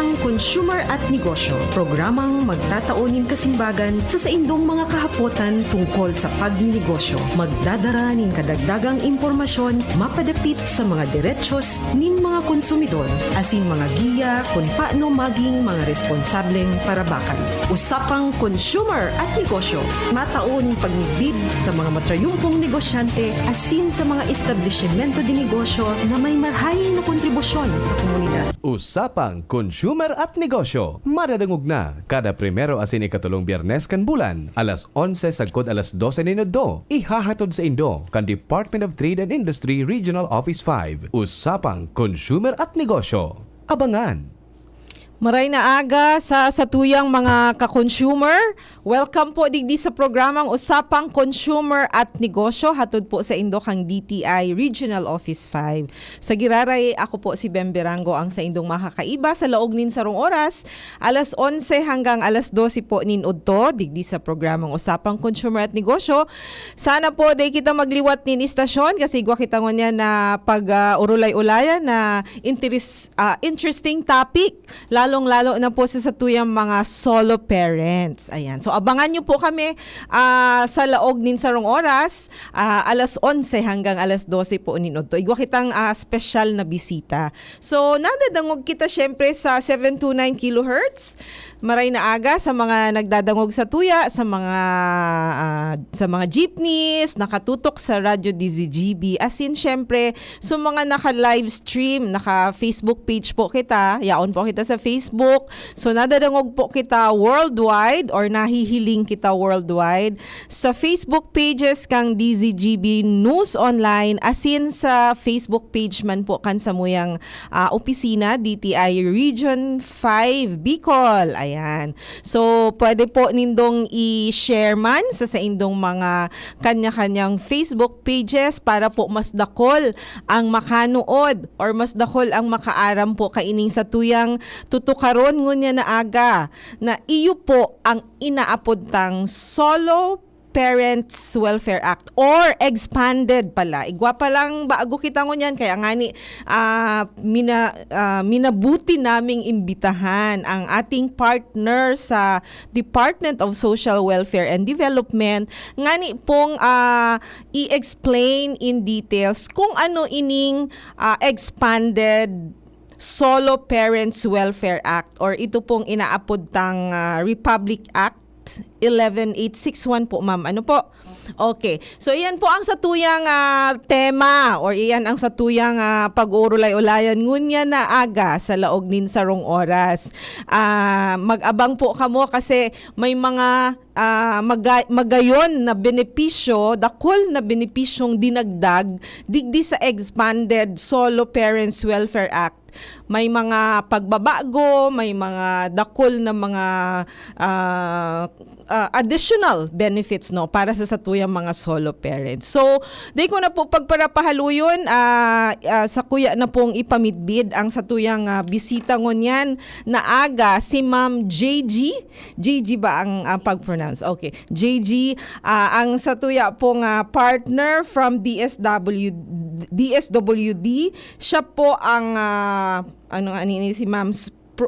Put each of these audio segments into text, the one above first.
Usapang Consumer at Negosyo, programang magtataunin kasimbagan sa saindong mga kahapotan tungkol sa pagninegosyo. Magdadara nin kadagdagang impormasyon mapadapit sa mga diretsos nin mga konsumidor, asin mga giya kung paano maging mga responsableng parabakan. Usapang Consumer at Negosyo, mataon pagnibid sa mga matrayumpong negosyante asin sa mga establishmento di negosyo na may marhayin na kontribusyon sa komunidad. Usapang Consumer at Negosyo, madadangog na kada primero asin ikatulong Biyernes kan bulan, alas 11 sagkod alas 12 minuto, ihahatod sa Indo kan Department of Trade and Industry Regional Office 5. Usapang Consumer at Negosyo. Abangan! Maray na aga sa satuyang mga ka-consumer. Welcome po digdi sa programang Usapang Consumer at Negosyo hatod po sa Indo kang DTI Regional Office 5. Sa Giraray, ako po si Bem Berango ang sa Indong makakaiba sa laog nin sarong oras, alas 11 hanggang alas 12 po nin udto digdi sa programang Usapang Consumer at Negosyo. Sana po day kita magliwat nin istasyon kasi igwa kita ngon na pag-urulay-ulayan na interesting topic. Lalong-lalo na po sa satuyang mga solo parents. Ayan. So, abangan nyo po kami sa laog nin sarong oras, alas 11 hanggang alas 12 po ninod to. Igwa kitang special na bisita. So, nadadangog kita syempre sa 729 kHz. Maray na aga sa mga nagdadangog sa tuya, sa mga jeepneys, nakatutok sa Radyo DZGB. As in, syempre, sa mga naka-live stream, naka-Facebook page po kita, yaon po kita sa Facebook. So, nadadangog po kita worldwide or nahihiling kita worldwide sa Facebook pages kang DZGB News Online, asin sa Facebook page man po kan sa muyang opisina, DTI Region 5 Bicol. Ayan. So, pwede po nindong i-share man sa indong mga kanya-kanyang Facebook pages para po mas dakol ang makanood or mas dakol ang makaaram po kaining sa tuyang tutukaron ngunya na aga na iyo po ang inaapod tang Solo Parents Welfare Act or expanded pala. Igwa pa lang bago kita ngunyan kaya nga ni minabuti naming imbitahan ang ating partner sa Department of Social Welfare and Development nga ni pong i-explain in details kung ano ining expanded Solo Parents Welfare Act or ito pong inaapod tang Republic Act 11861 po, ma'am. Ano po? Okay. So, iyan po ang satuyang tema or iyan ang satuyang pag-uurulay-ulayan ngunya na aga sa laog nin sarong oras. Mag-abang po kamo kasi may mga magayon na benepisyo, dakol na benepisyong dinagdag digdi sa expanded Solo Parents Welfare Act. May mga pagbabago, may mga dakol na mga additional benefits no para sa satuyang mga solo parents. So, day ko na po pagparapahaluyon sa kuya na pong ipamitbid ang satuyang bisita ngunyan na aga si Ma'am JG. JG ba ang pag-pronounce? Okay. JG ang satuya pong partner from DSWD. Siya po ang si Ma'am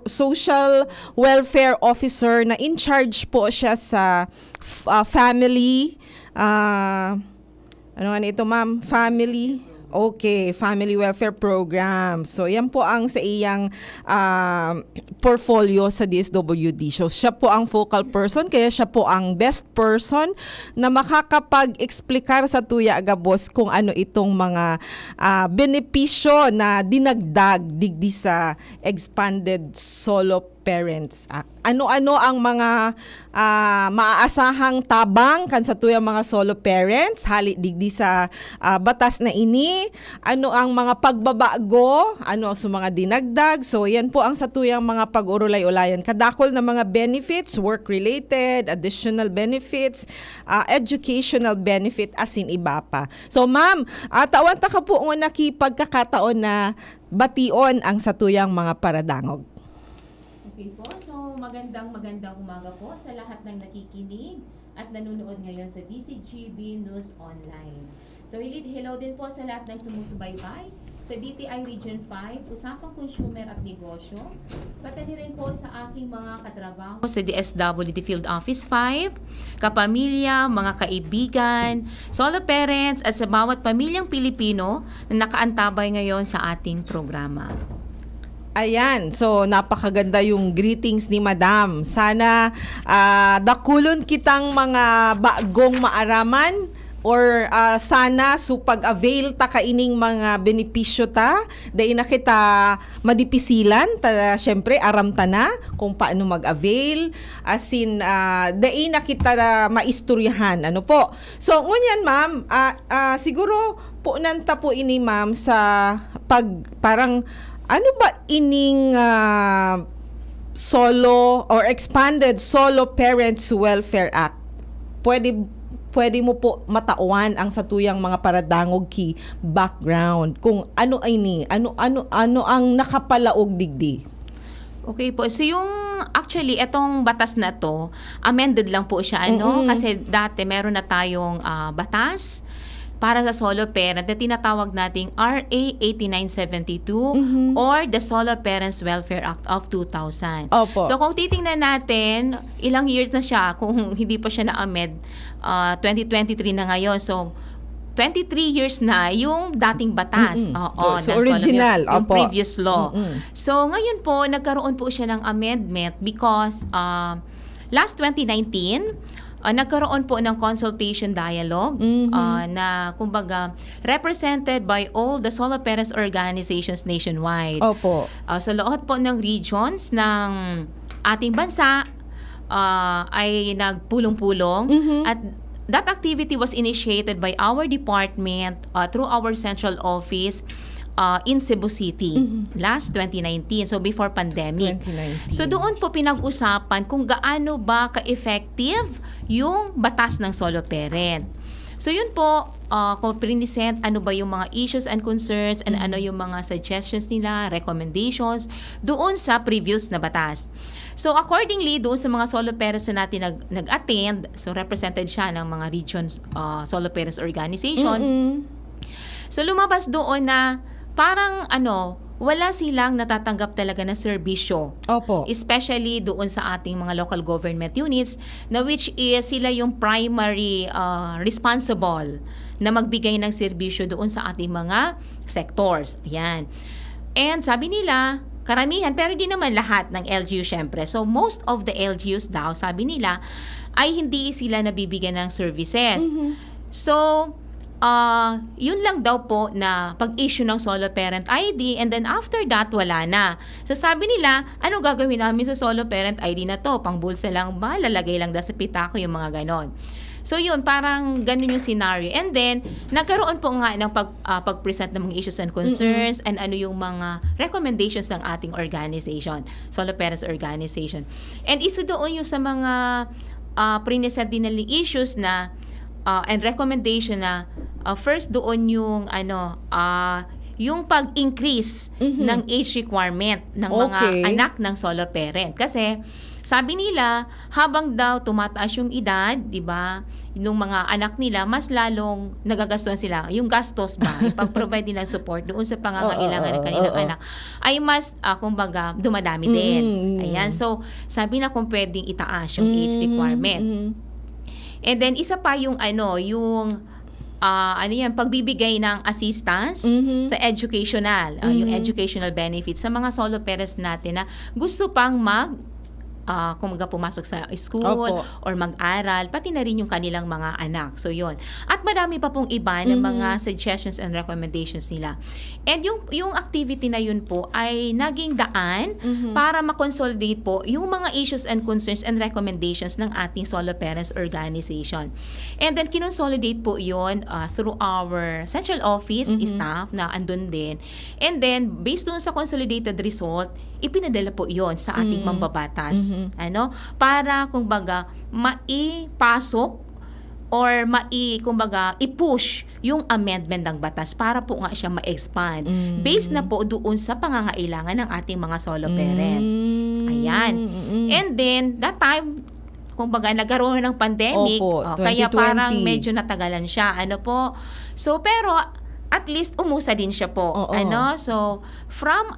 Social Welfare Officer na in charge po siya sa family ma'am? Family Welfare Program. So, yan po ang sa iyang portfolio sa DSWD. So, siya po ang focal person, kaya siya po ang best person na makakapag-explikar sa tuya agabos kung ano itong mga benepisyo na dinagdag digdi sa expanded Solo Parents Act. Ano-ano ang mga maaasahang tabang kan sa tuyang mga solo parents hali digdi sa batas na ini, ano ang mga pagbabago, ano sa mga dinagdag. So yan po ang sa tuyang mga pag-urulay-ulayan. Kadakol na mga benefits, work-related, additional benefits, educational benefit asin iba pa. So ma'am, tawan ta ka po nga nakipagkakataon na bation ang sa tuyang mga paradangog. Okay po, so magandang umaga po sa lahat ng nakikinig at nanonood ngayon sa DZGB News Online. So hello din po sa lahat ng sumusubaybay sa DTI Region 5, Usapang Consumer at Negosyo, pati rin po sa aking mga katrabaho sa DSWD Field Office 5, kapamilya, mga kaibigan, solo parents at sa bawat pamilyang Pilipino na nakaantabay ngayon sa ating programa. Ayan, so napakaganda yung greetings ni Madam. Sana dakulon kitang mga bagong maaraman or sana pag-avail ta kaining mga benepisyo ta, dahil na kita madipisilan, syempre aram ta na kung paano mag-avail, as in, dahil na kita maistoryahan. Ano po? So, ngunyan ma'am, siguro po nanta po ini ma'am sa parang ano ba ining solo or expanded Solo Parents Welfare Act? Pwede mo po matauhan ang satuyang mga paradangog ki background kung ano ano ang nakapalaog digdi. Okay po. So yung actually etong batas na to, amended lang po siya kasi dati meron na tayong batas para sa solo parent na tinatawag nating RA 8972 or the Solo Parents Welfare Act of 2000. Opo. So kung titingnan natin, ilang years na siya kung hindi pa siya na-amend, 2023 na ngayon. So 23 years na yung dating batas. Oo, So, ng original. Yung Opo. previous law. So ngayon po, nagkaroon po siya ng amendment because last 2019, nagkaroon po ng consultation dialogue na kumbaga represented by all the solo parents organizations nationwide. Opo. So lahat po ng regions ng ating bansa ay nagpulong-pulong at that activity was initiated by our department through our central office in Cebu City last 2019, so before pandemic. 2019. So doon po pinag-usapan kung gaano ba ka-effective yung batas ng solo parent. So yun po, kung present ano ba yung mga issues and concerns and ano yung mga suggestions nila, recommendations doon sa previous na batas. So accordingly, doon sa mga solo parents na natin nag-attend, so represented siya ng mga region solo parents organization. So lumabas doon na parang wala silang natatanggap talaga na serbisyo. Opo. Especially doon sa ating mga local government units na which is sila yung primary responsible na magbigay ng serbisyo doon sa ating mga sectors. Ayan. And sabi nila, karamihan, pero di naman lahat ng LGU syempre. So most of the LGUs daw, sabi nila, ay hindi sila nabibigyan ng services. So, yun lang daw po na pag-issue ng solo parent ID and then after that, wala na. So sabi nila, ano gagawin namin sa solo parent ID na to? Pangbulsa lang ba? Lalagay lang daw sa pitako yung mga ganon. So yun, parang ganun yung scenario. And then, nagkaroon po nga ng pag-present ng mga issues and concerns and ano yung mga recommendations ng ating organization, Solo Parents Organization. And isa doon yung sa mga present din ng issues na and recommendation na first doon yung yung pag-increase ng age requirement ng mga anak ng solo parent. Kasi sabi nila, habang daw tumataas yung edad, 'di ba? Yung mga anak nila mas lalong nagagastuhan sila. Yung gastos ba, yung pag-provide nila support doon sa pangangailangan ng kanilang anak ay mas kumbaga dumadami din. Ayan. So, sabi na kung pwedeng itaas yung age requirement. And then isa pa yung pagbibigay ng assistance sa educational, yung educational benefits sa mga solo parents natin na gusto pang pumasok sa school or mag-aral, pati na rin yung kanilang mga anak. So, yun. At marami pa pong iba ng mga suggestions and recommendations nila. And yung activity na yun po ay naging daan para makonsolidate po yung mga issues and concerns and recommendations ng ating Solo Parents Organization. And then, kinonsolidate po yun through our central office staff na andun din. And then, based dun sa consolidated result, ipinadala po yun sa ating mambabatas. Para kumbaga maipasok or i-push yung amendment ng batas para po nga siya ma-expand based na po doon sa pangangailangan ng ating mga solo parents. Ayan. And then that time kumbaga nagkaroon ng pandemic, kaya parang medyo natagalan siya. So pero at least umusa din siya po. Oo. So from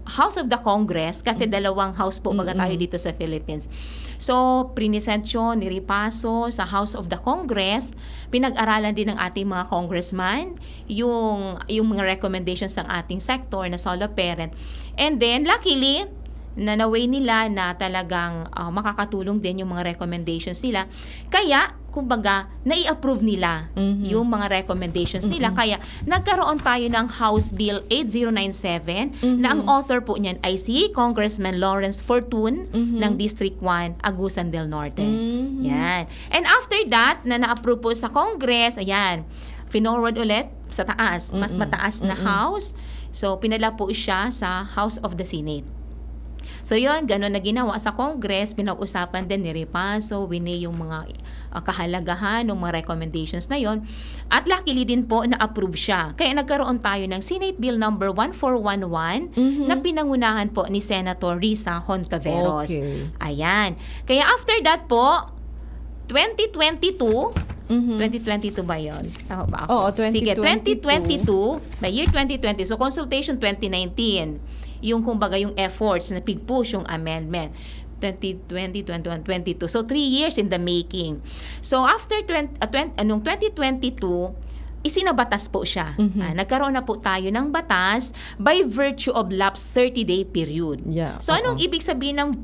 House of the Congress, kasi dalawang house po baga tayo dito sa Philippines. So, prinisent yun, niripaso sa House of the Congress. Pinag-aralan din ng ating mga congressman yung mga recommendations ng ating sector na solo parent. And then, luckily, naway nila na talagang makakatulong din yung mga recommendations nila. Kaya, kumbaga, nai-approve nila yung mga recommendations nila. Kaya, nagkaroon tayo ng House Bill 8097 na ang author po niyan ay si Congressman Lawrence Fortun ng District 1, Agusan del Norte. Yan. And after that, na na-approve po sa Congress, ayan, finorward ulit sa taas, mas mataas na House. So, pinala po siya sa House of the Senate. So yun, gano'n na ginawa sa Congress, pinag-usapan din, niripaso, winay yung mga kahalagahan ng mga recommendations na yon. At luckily din po na-approve siya. Kaya nagkaroon tayo ng Senate Bill number 1411 na pinangunahan po ni Senator Risa Hontiveros. Okay. Ayan. Kaya after that po, 2022, 2022 ba yun? Tama ba ako? Oo, Sige, 2022. 2022, by year 2020, so consultation 2019, yung kumbaga yung efforts na pig-push yung amendment. 2020, 21, 22. So, 3 years in the making. So, after 2022, isinabatas po siya. Nagkaroon na po tayo ng batas by virtue of lapsed 30-day period. Yeah, So, anong ibig sabihin ng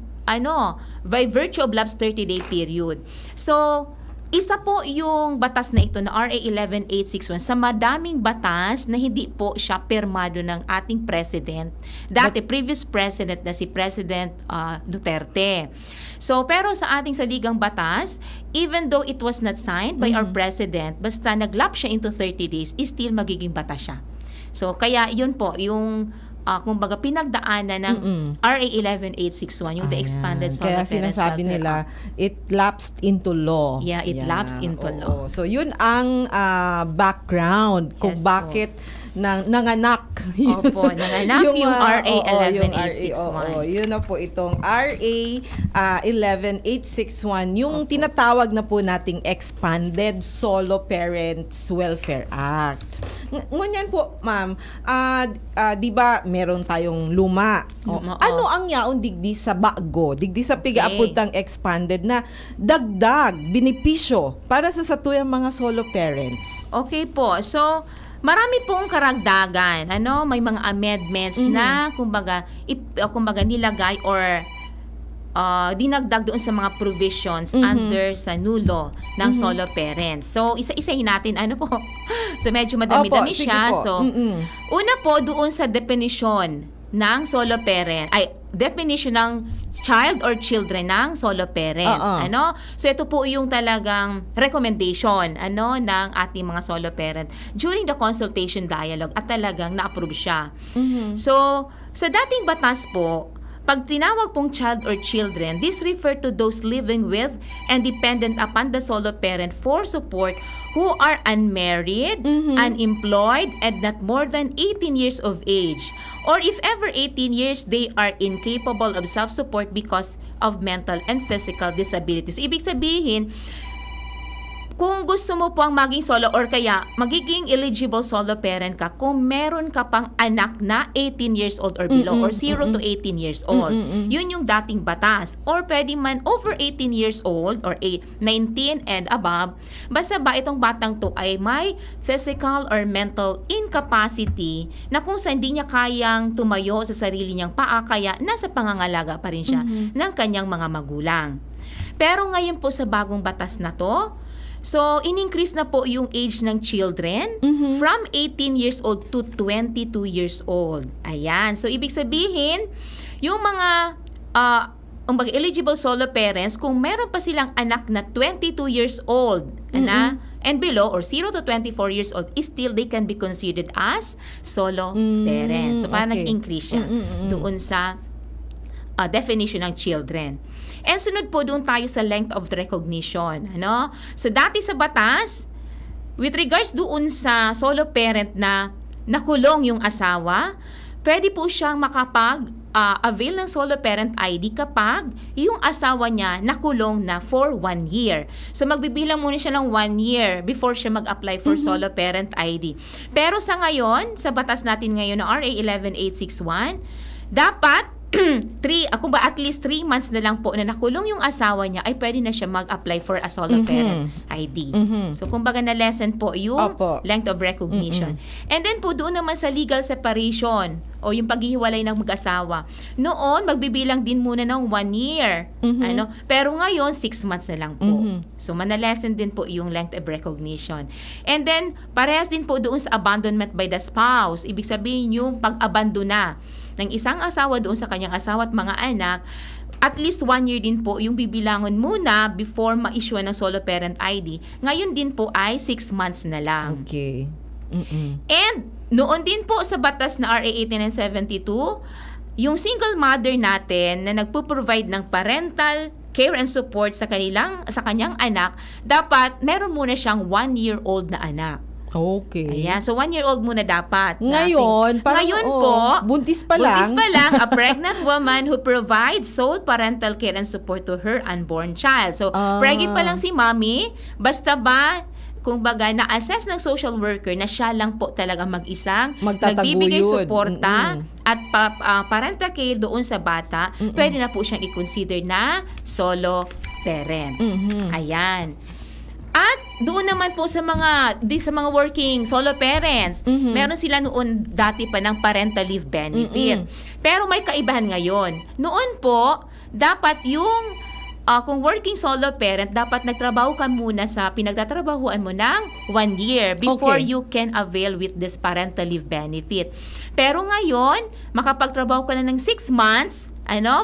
by virtue of lapsed 30-day period? So, isa po yung batas na ito na RA 11861 sa madaming batas na hindi po siya permado ng ating president. Dati, previous president na si President Duterte. So, pero sa ating saligang batas, even though it was not signed by our president, basta naglapse siya into 30 days, still magiging batas siya. So, kaya yun po, yung kumbaga pinagdaanan ng RA 11861, yung the expanded solo Kaya parents sinasabi welfare nila, act. it lapsed into law. Yeah, it lapsed into law. So, yun ang background kung Yes po. bakit nanganak. Opo, nanganak yung RA yung 11861. yun na po itong RA 11861, yung tinatawag na po nating Expanded Solo Parents Welfare Act. Ngunyan po, ma'am, di ba meron tayong luma? Ano ang yaon digdi sa bago, digdi sa pigaapod ng expanded na dagdag, benepisyo para sa satuyang mga solo parents? Okay po. So, marami pong karagdagan. May mga amendments na kumbaga nilagay or dinagdag doon sa mga provisions under sa new law ng solo parents. So, isa-isahin natin So, medyo madami-dami Opo, sige siya. po. So, una po doon sa definition ng solo parent, definition ng child or children ng solo parent. So ito po yung talagang recommendation ng ating mga solo parent during the consultation dialogue at talagang na-approve siya. So sa dating batas po, pag tinawag pong child or children, this refer to those living with and dependent upon the solo parent for support who are unmarried, unemployed, and not more than 18 years of age. Or if ever 18 years, they are incapable of self-support because of mental and physical disabilities. Ibig sabihin, kung gusto mo po ang maging solo or kaya magiging eligible solo parent ka kung meron ka pang anak na 18 years old or below or 0 to 18 years old. Yun yung dating batas. Or pwede man over 18 years old or 19 and above, basta ba itong batang to ay may physical or mental incapacity na kung sa hindi niya kayang tumayo sa sarili niyang paa, kaya nasa pangangalaga pa rin siya ng kanyang mga magulang. Pero ngayon po sa bagong batas na to, so, in-increase na po yung age ng children from 18 years old to 22 years old. Ayan. So, ibig sabihin, yung mga eligible solo parents, kung meron pa silang anak na 22 years old and below or 0 to 24 years old, still they can be considered as solo parents. So, parang nag-increase siya doon sa definition ng children. And sunod po doon tayo sa length of recognition. So dati sa batas, with regards doon sa solo parent na nakulong yung asawa, pwede po siyang avail ng solo parent ID kapag yung asawa niya nakulong na for 1 year. So magbibilang muna siya ng 1 year before siya mag-apply for solo parent ID. Pero sa ngayon, sa batas natin ngayon na RA 11861, dapat at least 3 months na lang po na nakulong yung asawa niya ay pwede na siya mag-apply for a solo parent ID. So kumbaga na lessen po yung Opo. length of recognition. And then po doon naman sa legal separation o yung paghihiwalay ng mag-asawa. Noon magbibilang din muna ng 1 year. Pero ngayon 6 months na lang po. So manalesen din po yung length of recognition. And then parehas din po doon sa abandonment by the spouse. Ibig sabihin yung pag-abandona ng isang asawa doon sa kanyang asawa at mga anak, at least 1 year din po yung bibilangon muna before ma-issue ng solo parent ID. Ngayon din po ay 6 months na lang. Okay. And noon din po sa batas na RA 18972, yung single mother natin na nagpo-provide ng parental care and support sa kanyang anak, dapat meron muna siyang 1-year-old na anak. Okay. Ayan, so 1-year-old muna dapat. Ngayon, Ngayon po, buntis pa lang. A pregnant woman who provides sole parental care and support to her unborn child. So, pregnant pa lang si mommy, basta ba, kung baga, na-assess ng social worker na siya lang po talaga mag-isang nagbibigay suporta at parental care doon sa bata, pwede na po siyang i-consider na solo parent. Ayan. At doon naman po sa mga working solo parents, meron sila noon dati pa ng parental leave benefit. Pero may kaibahan ngayon. Noon po, dapat yung kung working solo parent, dapat nagtrabaho ka muna sa pinagtatrabahuan mo ng 1 year before you can avail with this parental leave benefit. Pero ngayon, makapagtrabaho ka na ng 6 months,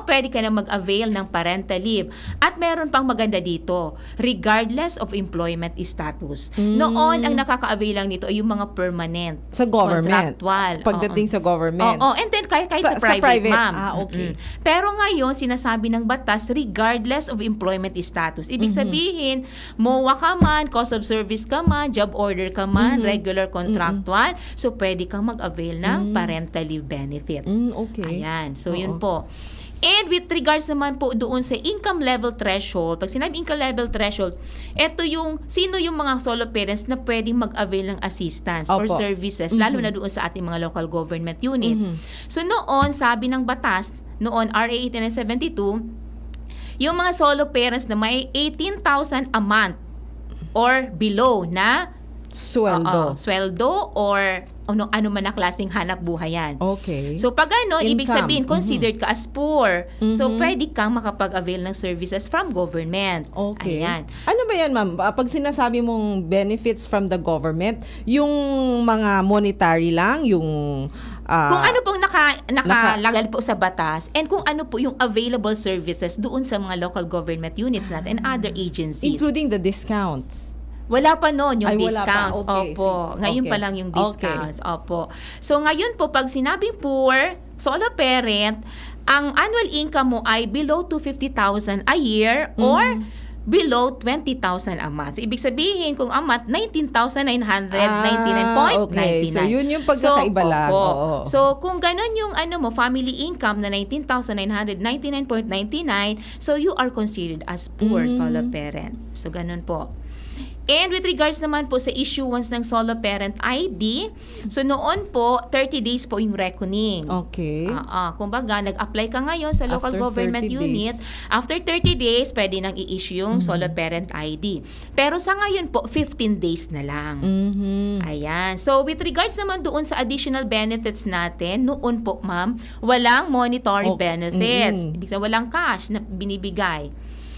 pwede ka na mag-avail ng parental leave. At meron pang maganda dito, regardless of employment status. Noon, ang nakaka-avail lang nito ay yung mga permanent. Sa government. Contractual. Pagdating sa government. And then kahit sa private, ma'am. Okay. Pero ngayon, sinasabi ng batas, regardless of employment status. Ibig sabihin, MOA ka man, cost of service ka man, job order ka man, regular contractual, so pwede kang mag-avail ng parental leave benefit. Okay. Ayan. So, yun po. And with regards naman po doon sa income level threshold, pag sinabi income level threshold, sino yung mga solo parents na pwedeng mag-avail ng assistance or services, lalo na doon sa ating mga local government units. So noon, sabi ng batas, noon RA 18972, yung mga solo parents na may 18,000 a month or below na sweldo or ano man na klaseng hanap buhay yan. Okay. So pag ibig Income. sabihin considered ka as poor. So pwede kang makapag-avail ng services from government. Okay. Ayan. Ano ba yan, ma'am? Pag sinasabi mong benefits from the government, yung mga monetary lang, yung Kung ano pong nakalagay po sa batas and kung ano po yung available services doon sa mga local government units natin and other agencies. including the discounts. Wala pa noon yung Ay, wala pa. discounts. Okay. Opo. Ngayon pa lang yung discounts. Opo. So ngayon po, pag sinabing poor, solo parent, ang annual income mo ay below 250,000 a year or below 20,000 a month. So, ibig sabihin, kung a month, 19,999.99. Okay. So, yun yung pagkakaiba lang. Opo. Oo. So, kung ganun yung family income na 19,999.99, so you are considered as poor solo parent. So, ganun po. And with regards naman po sa issuance ng solo parent ID, so noon po, 30 days po yung reckoning. Okay. Kumbaga, nag-apply ka ngayon sa local After government 30 unit. days. After 30 days, pwede nang i-issue yung solo parent ID. Pero sa ngayon po, 15 days na lang. Ayan. So, with regards naman doon sa additional benefits natin, noon po, ma'am, walang monetary benefits. Ibig sabihin, walang cash na binibigay.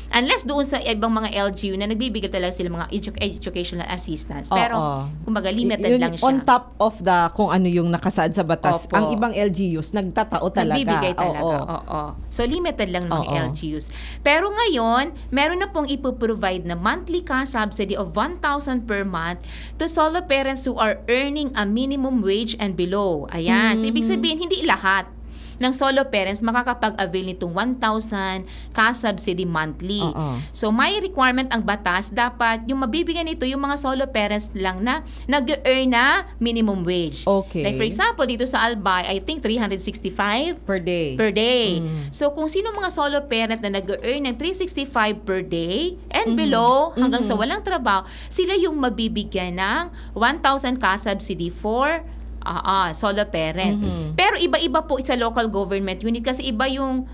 Unless doon sa ibang mga LGU na nagbibigay talaga sila mga educational assistance. Pero, kumbaga, limited Yun, lang siya. on top of the kung ano yung nakasaad sa batas. Opo. Ang ibang LGUs, nagtatao talaga. Nagbibigay talaga. Oo. So, limited lang ng mga LGUs. Pero ngayon, meron na pong ipoprovide na monthly cash subsidy of 1,000 per month to solo parents who are earning a minimum wage and below. Ayan. So, ibig sabihin, hindi lahat. ng solo parents makakapag-avail nitong 1,000 ka-subsidy monthly. Oo. So may requirement ang batas, dapat yung mabibigyan nito yung mga solo parents lang na nag-earn na minimum wage. Okay. Like for example, dito sa Albay, I think 365 Per day. per day. So kung sino mga solo parent na nag-earn ng 365 per day and below hanggang sa walang trabaho, sila yung mabibigyan ng 1,000 ka-subsidy for solo parent. Pero iba-iba po sa local government unit kasi iba yung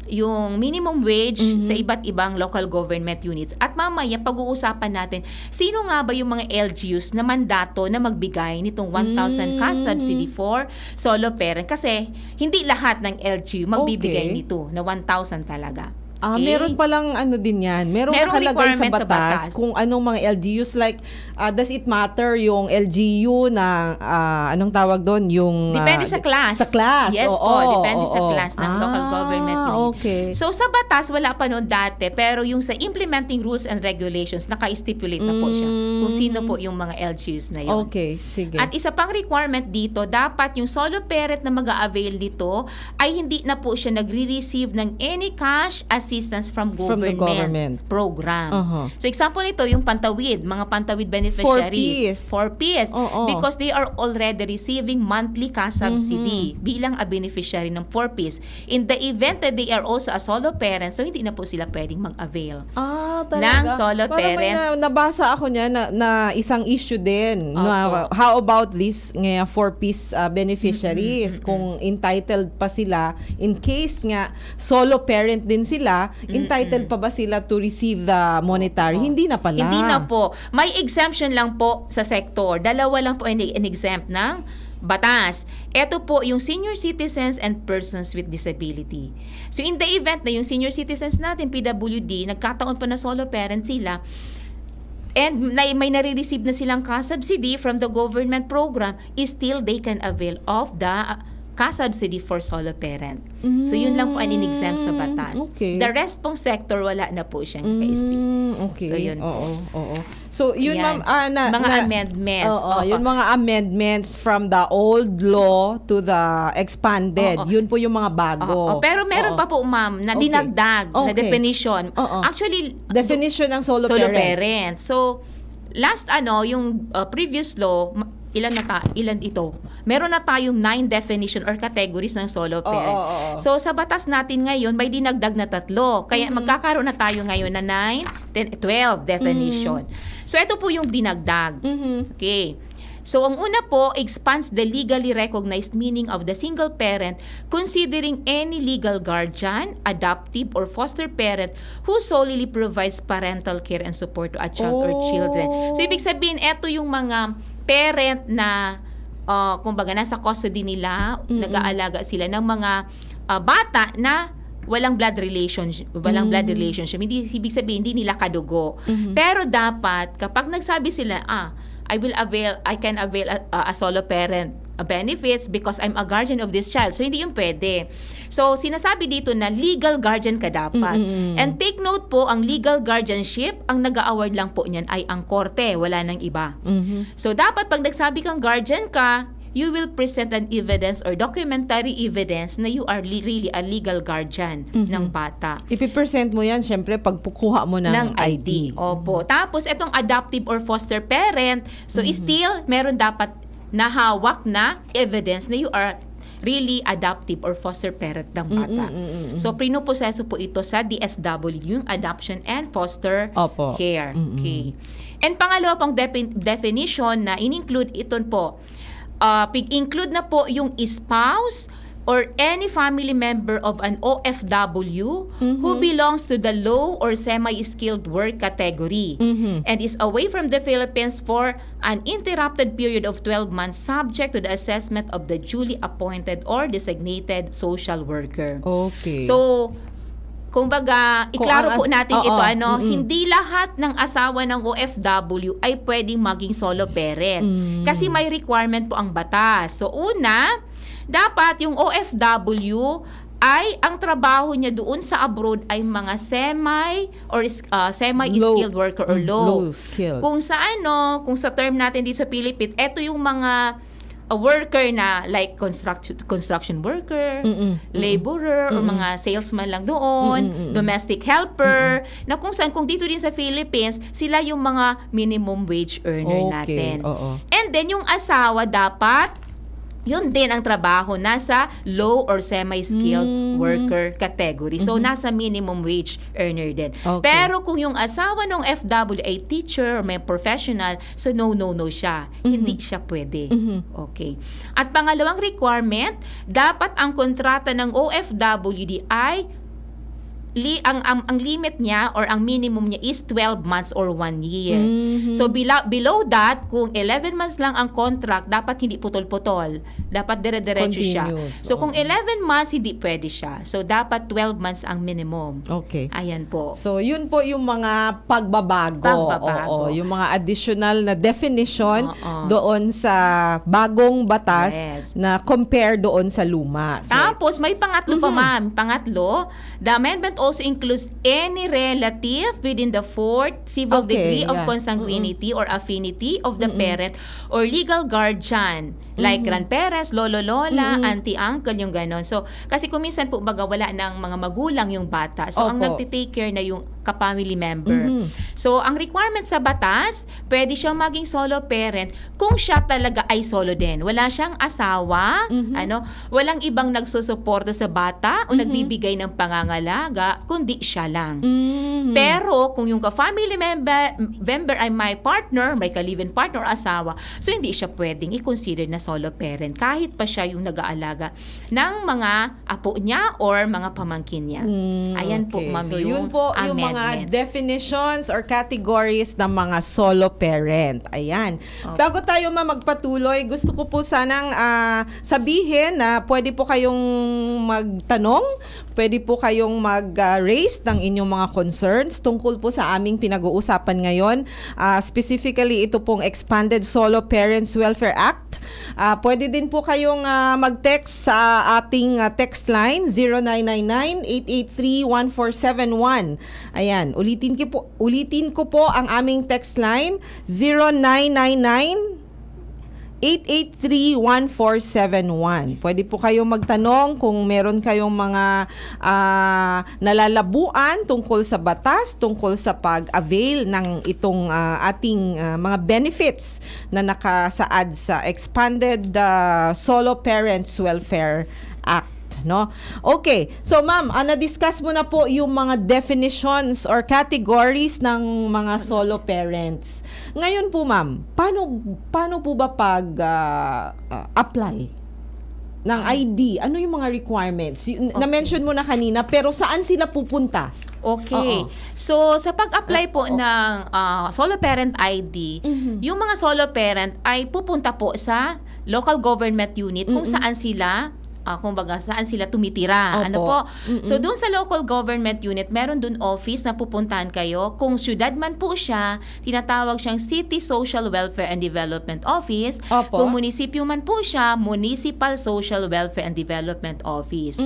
yung minimum wage sa iba't ibang local government units. At mamaya pag-uusapan natin, sino nga ba yung mga LGUs na mandato na magbigay nitong 1,000 ka-subsidy for solo parent? Kasi hindi lahat ng LGU magbibigay Okay. nito na 1,000 talaga. Okay? Meron palang ano din yan. Merong Merong nakalagay sa requirement sa batas batas. kung anong mga LGUs like, does it matter yung LGU na, anong tawag doon? Yung, Depende sa class. Sa class. Yes oo, po, depende sa oo. class ng local government unit. Okay. So sa batas, wala pa noon dati, pero yung sa implementing rules and regulations, naka-stipulate na po siya kung sino po yung mga LGUs na yun. Okay, sige. At isa pang requirement dito, dapat yung solo parent na mag-a-avail dito ay hindi na po siya nagre-receive ng any cash assistance from the government. program. Uh-huh. So example nito, yung pantawid, mga pantawid beneficiaries. 4Ps. Oo. Because they are already receiving monthly cash subsidy bilang a beneficiary ng 4Ps. In the event that they are also a solo parent, so hindi na po sila pwedeng mag-avail. Talaga? ng solo Parang parent. May nabasa ako niya na isang issue din. Na, Opo. how about this 4-piece beneficiaries? Kung entitled pa sila, in case nga solo parent din sila, entitled pa ba sila to receive the monetary? Hindi na pala. Hindi na po. May exemption lang po sa sector. Dalawa lang po an exempt ng batas. Ito po yung senior citizens and persons with disability. So in the event na yung senior citizens natin, PWD, nagkataon pa na solo parent sila, and may nare-receive na silang ka-subsidy from the government program, still they can avail of the ka-subsidy for solo parent. So yun lang po ang in-exempt sa batas. Okay. The rest pong sector, wala na po siyang ka-stick. Okay. So yun po. Oo. So yun Yan. ma'am, Mga amendments. Oo, Opo. yung mga amendments from the old law to the expanded. Oo. Yun po yung mga bago. Oo. Pero meron Oo. pa po, ma'am, na Okay. dinagdag na Okay. definition. Oo. Actually, Definition ng solo parent. So, last yung previous law, ilan ito? Meron na tayong 9 definition or categories ng solo parent. oo. So, sa batas natin ngayon, may dinagdag na 3. Kaya magkakaroon na tayo ngayon na 9, 10, 12 definition. So, ito po yung dinagdag. Okay. So, ang una po, expands the legally recognized meaning of the single parent considering any legal guardian, adoptive, or foster parent who solely provides parental care and support to a child or children. So, ibig sabihin, ito yung mga parent na, kumbaga, nasa custody nila, nag-aalaga sila ng mga bata na walang blood relationship, blood relationship. Hindi ibig sabihin hindi nila kadugo. Pero dapat kapag nagsabi sila, I can avail a solo parent benefits because I'm a guardian of this child. So hindi yung pwede. So sinasabi dito na legal guardian ka dapat. And take note po, ang legal guardianship, ang nag-award lang po niyan ay ang korte, wala nang iba. So dapat pag nagsabi kang guardian ka, you will present an evidence or documentary evidence na you are really a legal guardian ng bata. Ipipresent mo yan, syempre, pag kukuha mo ng ID. Opo. Tapos, itong adoptive or foster parent, so still, meron dapat nahawak na evidence na you are really adoptive or foster parent ng bata. So, pinuproseso po ito sa DSW, yung adoption and foster Opo. care. Okay. And pangalawa pong definition na in-include ito po, include na po yung spouse or any family member of an OFW who belongs to the low or semi-skilled work category and is away from the Philippines for an interrupted period of 12 months subject to the assessment of the duly appointed or designated social worker. Okay. So, kumbaga, iklaro po natin ito, hindi lahat ng asawa ng OFW ay pwedeng maging solo parent. Kasi may requirement po ang batas. So, una, dapat yung OFW ay ang trabaho niya doon sa abroad ay mga semi-skilled worker or low. Low skilled. Kung sa term natin dito sa Philippines, ito yung mga a worker na like construction worker, laborer, or mga salesman lang doon, domestic helper, na kung saan, kung dito din sa Philippines, sila yung mga minimum wage earner natin. Oo. And then yung asawa dapat, yun din ang trabaho, nasa low or semi-skilled worker category. So, nasa minimum wage earner din. Okay. Pero kung yung asawa ng FW ay teacher or may professional, so no siya. Hindi siya pwede. Okay. At pangalawang requirement, dapat ang kontrata ng OFWD ay ang limit niya or ang minimum niya is 12 months or 1 year. So below that, kung 11 months lang ang contract, dapat hindi putol-putol. Dapat dire-diretso siya. Continuous, So kung 11 months, hindi pwede siya. So dapat 12 months ang minimum. Okay. Ayan po. So, yun po yung mga pagbabago. Pagbabago. Oo, yung mga additional na definition Oo. doon sa bagong batas Yes. na compare doon sa luma. So, Tapos, may pangatlo pa, ma'am. Pangatlo, the amendment also includes any relative within the fourth civil Okay, degree of yeah. consanguinity or affinity of the parent or legal guardian, like grandparents, lolo-lola, auntie-uncle, yung ganon. So, kasi kung minsan po baga wala ng mga magulang yung bata. So, ang Opo. nagtitake care na yung ka-family member. So, ang requirement sa batas, pwede siyang maging solo parent kung siya talaga ay solo din. Wala siyang asawa, walang ibang nagsusuporta sa bata o nagbibigay ng pangangalaga, kundi siya lang. Pero, kung yung ka-family member ay may partner, may ka-live-in partner o asawa, so hindi siya pwedeng i-consider na solo parent kahit pa siya yung nag-aalaga ng mga apo niya or mga pamangkin niya. Ayan po, okay. ma'am, So, yung yun po yung mga amendments. definitions or categories ng mga solo parent. Ayan. Bago tayo magpatuloy, gusto ko po sanang sabihin na pwede po kayong magtanong, pwede po kayong mag-raise ng inyong mga concerns tungkol po sa aming pinag-uusapan ngayon. Specifically, ito pong Expanded Solo Parents Welfare Act. Pwede din po kayong mag-text sa ating text line 0999-883-1471. Ayan, ulitin ko po ang aming text line 0999-883-1471. Pwede po kayong magtanong kung meron kayong mga nalalabuan tungkol sa batas, tungkol sa pag-avail ng itong ating mga benefits na nakasaad sa Expanded Solo Parents Welfare Act. No? Okay. So, ma'am, na-discuss mo na po yung mga definitions or categories ng mga solo parents. Ngayon po, ma'am, paano po ba pag-apply ng ID? Ano yung mga requirements? Na-mention mo na kanina, pero saan sila pupunta? Okay. Oo. So, sa pag-apply po ng solo parent ID, yung mga solo parent ay pupunta po sa local government unit kung saan sila kumbaga saan sila tumitira. Opo. Ano po? So doon sa local government unit, meron doon office na pupuntahan kayo. Kung syudad man po siya, tinatawag siyang City Social Welfare and Development Office. Opo. Kung munisipyo man po siya, Municipal Social Welfare and Development Office.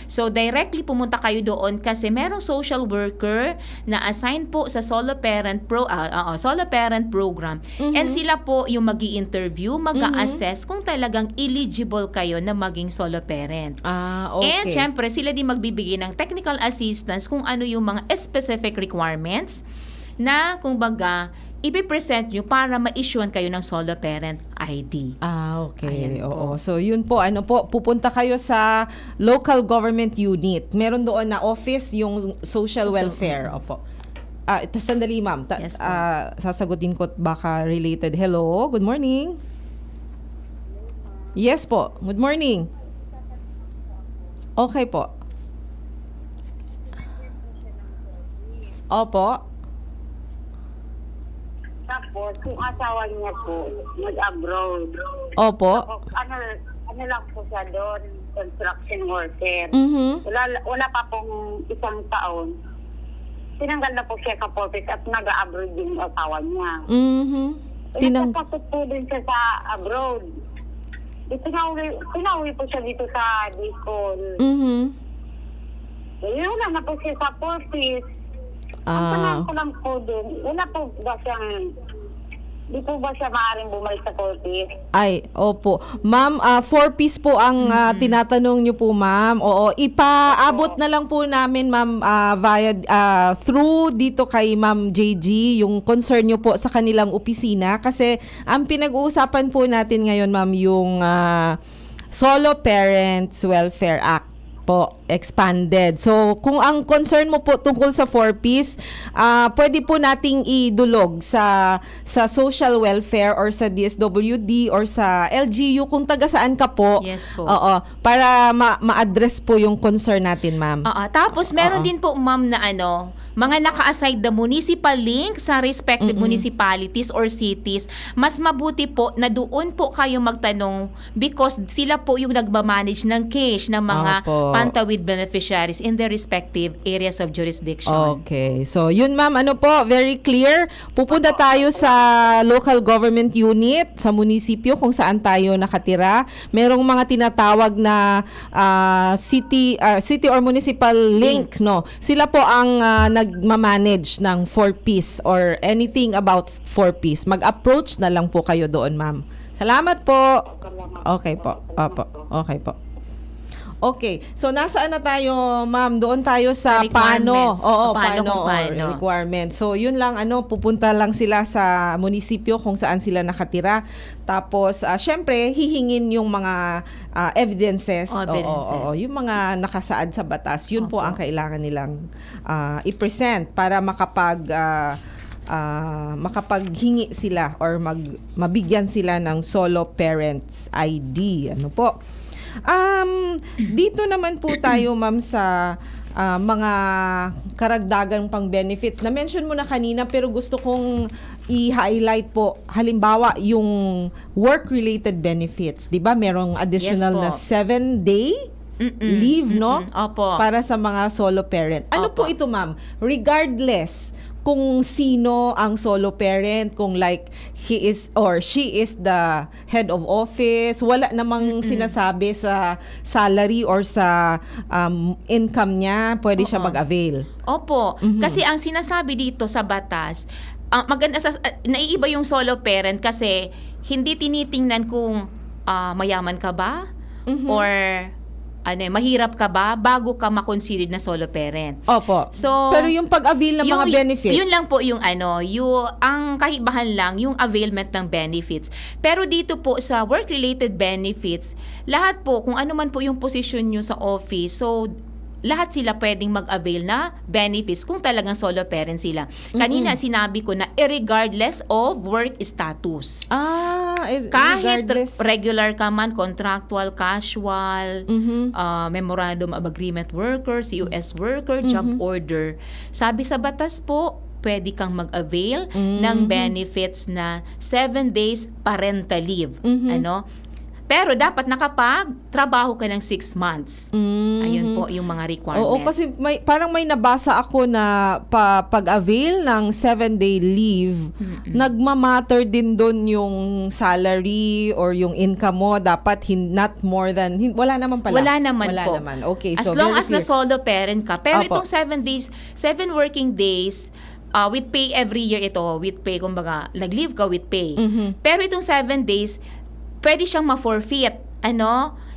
So directly pumunta kayo doon kasi merong social worker na assign po sa solo parent program. And sila po yung magi-interview, mag-a-assess kung talagang eligible kayo na maging solo parent. Okay. And syempre, sila din magbibigay ng technical assistance kung ano yung mga specific requirements na kumbaga ipipresent nyo para ma-issuean kayo ng solo parent ID. Okay. Ayan po. Oo. So, yun po, pupunta kayo sa local government unit. Meron doon na office yung social welfare. Opo. Sandali, ma'am. Yes po. Sasagutin ko at baka related. Hello, good morning. Yes po, good morning. Okay po. Opo. Tapos, yung asawa niya po, mag-abroad. Opo. Ano lang po siya doon, construction worker. Mhm. Wala pa pong isang taon. Tinanggal na po siya ka-purpose at nag-abroad yung asawa niya. Mhm. Nagpapasok po din siya sa abroad. Tinauwi po siya dito sa Bicol. Mhm. Wala na po siya sa purpose. Ang tanong ko lang po doon, wala po ba siyang Di po ba siya maaaring bumalik sa Corpus? Ay, opo. Ma'am, 4-piece po ang tinatanong niyo po, ma'am. Oo, ipaabot na lang po namin, ma'am, via through dito kay Ma'am JG yung concern niyo po sa kanilang opisina kasi ang pinag-uusapan po natin ngayon, ma'am, yung Solo Parents Welfare Act po, expanded. So, kung ang concern mo po tungkol sa 4-piece, pwede po nating idulog sa social welfare or sa DSWD or sa LGU kung taga saan ka po. Yes po. Oo, para ma-address po yung concern natin, ma'am. Tapos meron din po, ma'am, na mga naka-aside the municipal link sa respective municipalities or cities. Mas mabuti po na doon po kayo magtanong because sila po yung nagmamanage ng case ng mga Opo. pantawid beneficiaries in their respective areas of jurisdiction. Okay. So, yun ma'am, very clear. Pupunta tayo sa local government unit, sa munisipyo kung saan tayo nakatira. Merong mga tinatawag na city or municipal link, no? Sila po ang nagmamanage ng 4-piece or anything about 4-piece. Mag-approach na lang po kayo doon, ma'am. Salamat po. Okay po. Opo. Okay po. Okay. So, nasaan na tayo, ma'am? Doon tayo sa paano. Requirements. Oo, Paano paano. kung paano. Requirements. So, yun lang, pupunta lang sila sa munisipyo kung saan sila nakatira. Tapos, syempre, hihingin yung mga evidences. Evidences. Oo, yung mga nakasaad sa batas. Yun po ang kailangan nilang i-present para makapaghingi sila or mabigyan sila ng solo parents ID. Ano po? Dito naman po tayo, ma'am, sa mga karagdagang pang benefits. Na-mention mo na kanina pero gusto kong i-highlight po. Halimbawa, yung work-related benefits. 'Di ba? Merong additional Yes po. na 7-day leave, no? Opo. Para sa mga solo parent. Ano Opo. po ito, ma'am? Regardless kung sino ang solo parent, kung like he is or she is the head of office, wala namang sinasabi sa salary or sa income niya, pwede siya mag-avail. Opo. Kasi ang sinasabi dito sa batas, maganda naiiba yung solo parent kasi hindi tinitingnan kung mayaman ka ba or mahirap ka ba bago ka ma-consider na solo parent. Opo. So, pero yung pag-avail ng mga benefits. Yun lang po yung ang kahibahan lang yung availment ng benefits. Pero dito po sa work-related benefits, lahat po kung ano man po yung position nyo sa office, so lahat sila pwedeng mag-avail na benefits kung talagang solo parent sila. Kanina sinabi ko na regardless of work status. Kahit regardless. regular ka man, contractual, casual, memorandum of agreement worker, COS worker, job order. Sabi sa batas po, pwede kang mag-avail ng benefits na 7 days parental leave. Pero dapat nakapag-trabaho ka ng 6 months. Ayun po yung mga requirements. Oo, kasi parang may nabasa ako na pag-avail ng 7-day leave, nagmamatter din doon yung salary or yung income mo. Dapat not more than, wala naman pala. Wala naman po. Okay, as so long very as na clear. solo parent ka. Pero Opo. itong 7 working days, with pay every year ito, with pay, kumbaga, nag-leave ka with pay. Pero itong 7 days, pwede siyang ma-forfeit,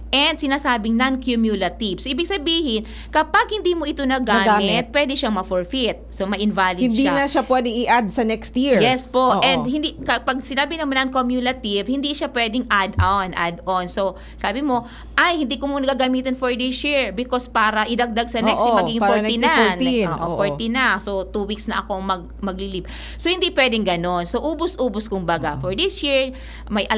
and sinasabing non-cumulative. So, ibig sabihin, kapag hindi mo ito nagamit, pwede siyang ma-forfeit. So, ma-invalid Hindi siya. na siya pwedeng i-add sa next year. Yes po. Oo. And kapag sinabi naman non-cumulative, hindi siya pwedeng add-on. So, sabi mo, hindi ko muna gagamitin for this year because para idagdag sa next year, magiging para 40 next na. year 14. Oo. 40 na. So, 2 weeks na akong magli-leave. So, hindi pwedeng ganon. So, ubus-ubus kumbaga. For this year, may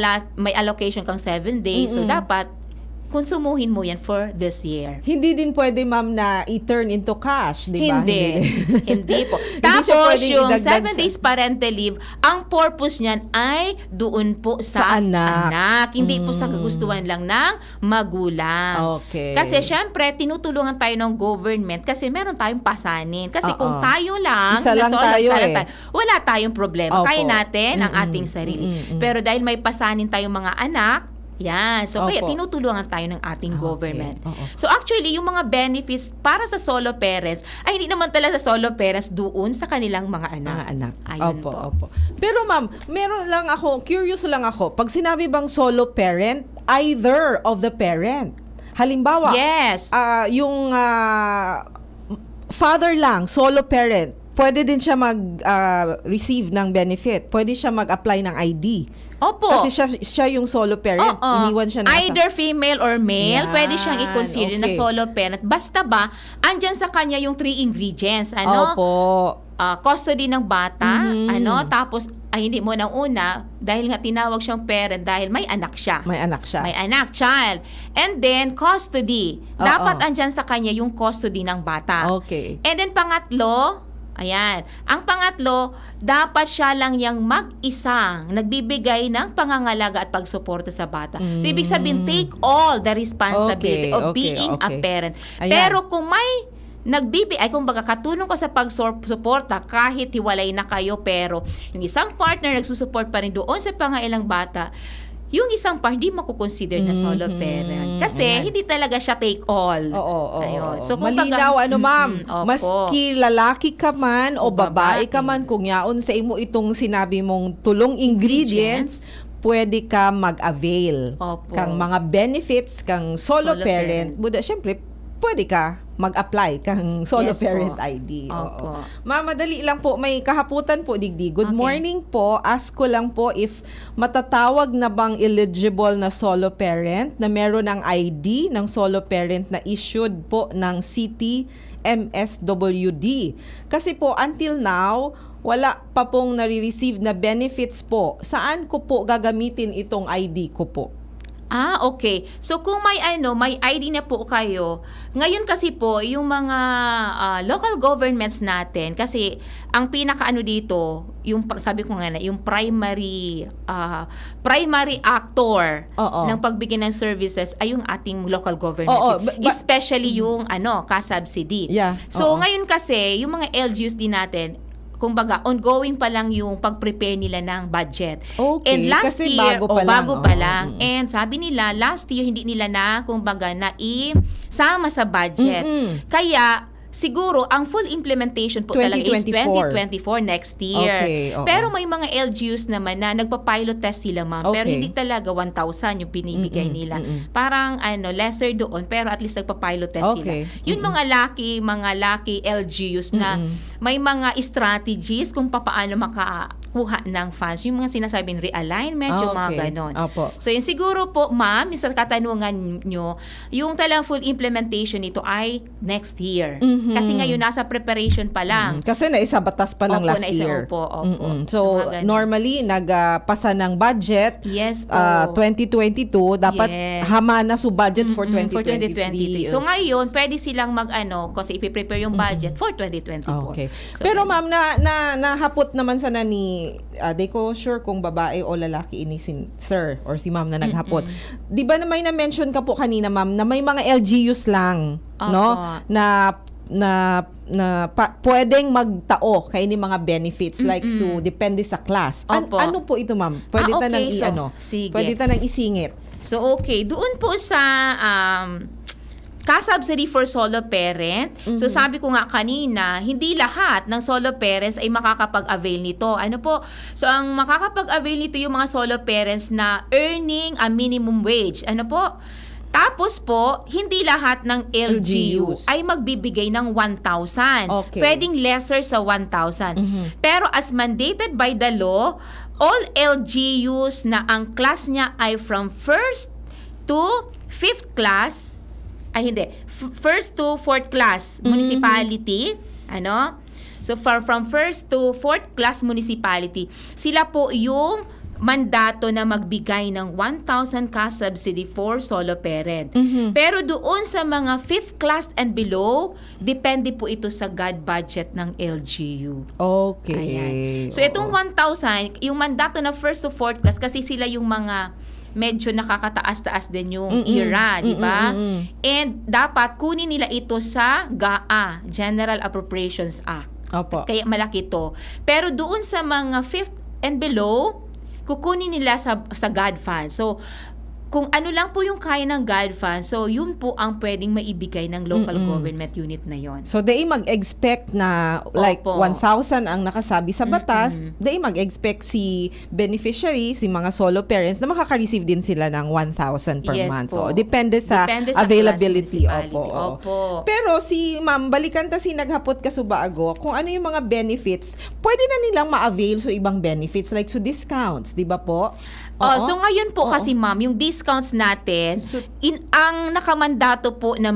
allocation kang 7 days. So, dapat konsumuhin mo yan for this year. Hindi din pwede, ma'am, na i-turn into cash, di ba? Hindi. Hindi po. Hindi siya Tapos, pwedeng yung idagdag 7 days parental leave, ang purpose niyan ay doon po Sa sa anak. Hindi po sa kagustuhan lang ng magulang. Okay. Kasi, syempre, tinutulungan tayo ng government kasi meron tayong pasanin. Kasi kung tayo lang, Isa lang tayo wala tayong problema. Opo. Kaya natin ang ating sarili. Pero dahil may pasanin tayong mga anak, Yan. So, kaya Opo. tinutulungan tayo ng ating Okay. government. Oo. So, actually, yung mga benefits para sa solo parents ay hindi naman talaga sa solo parents doon sa kanilang mga anak. Mga anak. Ayun Opo, po. opo. Pero ma'am, curious lang ako. Pag sinabi bang solo parent, either of the parent. Halimbawa, Yes. yung father lang, solo parent, pwede din siya mag-receive ng benefit. Pwede siya mag-apply ng ID. Opo. Kasi siya yung solo parent. Oo. Iniwan siya na Either female or male, Yan, pwede siyang i-consider na okay. solo parent. Basta ba, andyan sa kanya yung 3 ingredients. Ano? Opo. Custody ng bata, Mhm. tapos, hindi mo nang una, dahil nga tinawag siyang parent, dahil may anak siya. May anak siya. May anak, child. And then, custody. Oo. Dapat andyan sa kanya yung custody ng bata. Okay. And then, pangatlo, ayan. Ang pangatlo, dapat siya lang yung mag-isang nagbibigay ng pangangalaga at pagsuporta sa bata. So, ibig sabihin, take all the responsibility of being a parent. Ayan. Pero kung may kumbaga katulong ko sa pagsuporta kahit hiwalay na kayo, pero yung isang partner nagsusupport pa rin doon sa pangailang bata, yung isang part hindi makukonsider na solo parent. Kasi Ayan. hindi talaga siya take all. Oo. Ayun. So, Malinaw, ma'am, opo. maski lalaki ka man o babae ka man, kung yaon sa imo itong sinabi mong tulong ingredients, pwede ka mag-avail Opo. kang mga benefits kang solo Solo parent. Buda, syempre, pwede ka mag-apply kang solo Yes parent po. ID. Opo. Oo. Ma'am, madali lang po. May kahaputan po, Digdi. Good Okay. morning po. Ask ko lang po if matatawag na bang eligible na solo parent na meron ng ID ng solo parent na issued po ng City MSWD. Kasi po, until now, wala pa pong nare-receive na benefits po. Saan ko po gagamitin itong ID ko po? Okay. So kung may ID na po kayo, ngayon kasi po yung mga local governments natin, kasi ang pinakaano dito, yung sabi ko nga na, yung primary actor Oo. ng pagbigay ng services ay yung ating local government. Oo, Especially yung ka-subsidy. Yeah. So Oo. ngayon kasi yung mga LGUs din natin, kumbaga, ongoing pa lang yung pag-prepare nila ng budget. Okay, And last kasi year, bago pa lang. bago pa Oo. lang. And sabi nila, last year, hindi nila na, kumbaga, isama sa budget. Kaya, siguro, ang full implementation po talaga is 2024 next year. Okay, oo. Pero may mga LGUs naman na nagpa-pilot test sila, ma'am. Pero Okay. hindi talaga 1,000 yung binibigay nila. Parang lesser doon, pero at least nagpa-pilot test Okay. sila. Yun mga lucky LGUs na may mga strategies kung paano makakuha ng funds. Yung mga sinasabing realignment, yung mga Okay. ganon. Opo. So yun siguro po, ma'am, sa katanungan nyo, yung talang full implementation nito ay next year. Kasi ngayon nasa preparation pa lang. Kasi naisa batas pa lang Opo, last naisa- year. opo, opo. So, Mga ganun. normally, nagpasa ng budget Yes po. 2022. Dapat Yes. hama na su budget for For 2023. 2023. So ngayon, pwede silang kasi ipiprepare yung budget for 2024. Okay. So, Pero ma'am, nahapot naman sana ni, di ko sure kung babae o lalaki ini si sir or si ma'am na naghapot. Di ba na may na-mention ka po kanina, ma'am, na may mga LGUs lang, no? Na pwedeng magtao kay ni mga benefits like so depende sa class. Opo. Ano po ito, ma'am? Pwede ta nang okay. Sige. Pwede ta nang isingit. So, okay. Doon po sa ka-subsidy for solo parent. So, sabi ko nga kanina, hindi lahat ng solo parents ay makakapag-avail nito. Ano po? So, ang makakapag-avail nito yung mga solo parents na earning a minimum wage. Ano po? Tapos po, hindi lahat ng LGU LGUs. ay magbibigay ng 1,000. Okay. Pwedeng lesser sa 1,000. Pero as mandated by the law, all LGUs na ang class niya ay from 1st to 5th class, first to 4th class municipality, So from 1st to 4th class municipality, sila po yung mandato na magbigay ng 1,000 ka-subsidy for solo parent. Pero doon sa mga 5th class and below, depende po ito sa GAD budget ng LGU. Okay. Ayan. So itong 1,000, yung mandato na 1st to 4th class, kasi sila yung mga medyo nakakataas-taas din yung era, di ba? And dapat kunin nila ito sa GAA, General Appropriations Act. Opo. Kaya malaki to. Pero doon sa mga 5th and below, kukunin nila sa GAD fund. So, kung ano lang po yung kaya ng GAD fund, so yun po ang pwedeng maibigay ng local government unit na yon. So they mag-expect na like Opo. 1,000 ang nakasabi sa batas, they mag-expect si beneficiary, si mga solo parents na makaka-receive din sila ng 1,000 per Yes month. po. Depende sa Depende sa availability. class municipality. Opo. Pero si Ma'am, balikan ta si naghapot ka subaago, kung ano yung mga benefits, pwede na nilang ma-avail sa ibang benefits like so discounts, di ba po? So ngayon po kasi ma'am, yung discounts natin, ang nakamandato po na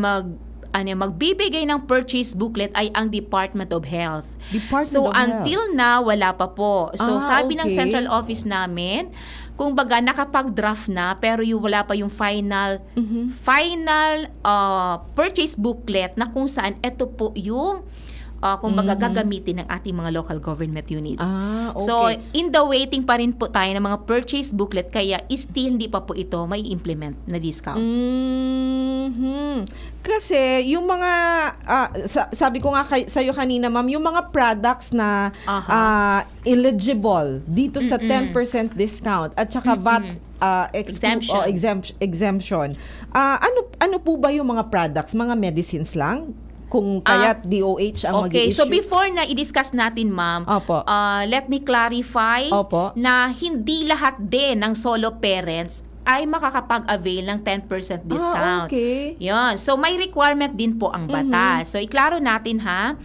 magbibigay ng purchase booklet ay ang Department of Health. Department of Health. Until now, wala pa po. So sabi ng okay. central office namin, kung baga nakapag-draft na pero wala pa yung final purchase booklet na kung saan ito po yung kung baga gagamitin ng ating mga local government units. Okay. So, in the waiting pa rin po tayo ng mga purchase booklet kaya still hindi pa po ito may implement na discount. Kasi yung mga sabi ko nga sa'yo kanina ma'am, yung mga products na eligible dito sa 10% discount at saka VAT exemption. Ano po ba yung mga products? Mga medicines lang? Kung kaya't DOH ang Okay, mag-i-issue? so before na i-discuss natin, ma'am, Opo. let me clarify Opo. na hindi lahat din ng solo parents ay makakapag-avail ng 10% discount. Okay. Yun. So, may requirement din po ang batas. So, iklaro natin ha.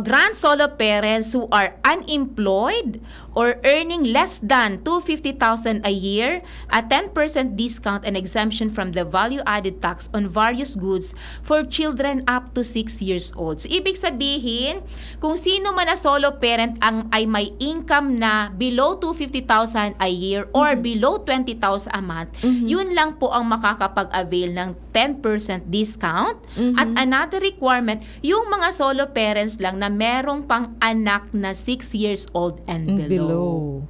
Grant solo parents who are unemployed or earning less than $250,000 a year a 10% discount and exemption from the value-added tax on various goods for children up to 6 years old. So, ibig sabihin, kung sino man na solo parent ay may income na below $250,000 a year or below $20,000 a month, yun lang po ang makakapag-avail ng 10% discount. At another requirement, yung mga solo parents lang na merong pang anak na 6 years old and below.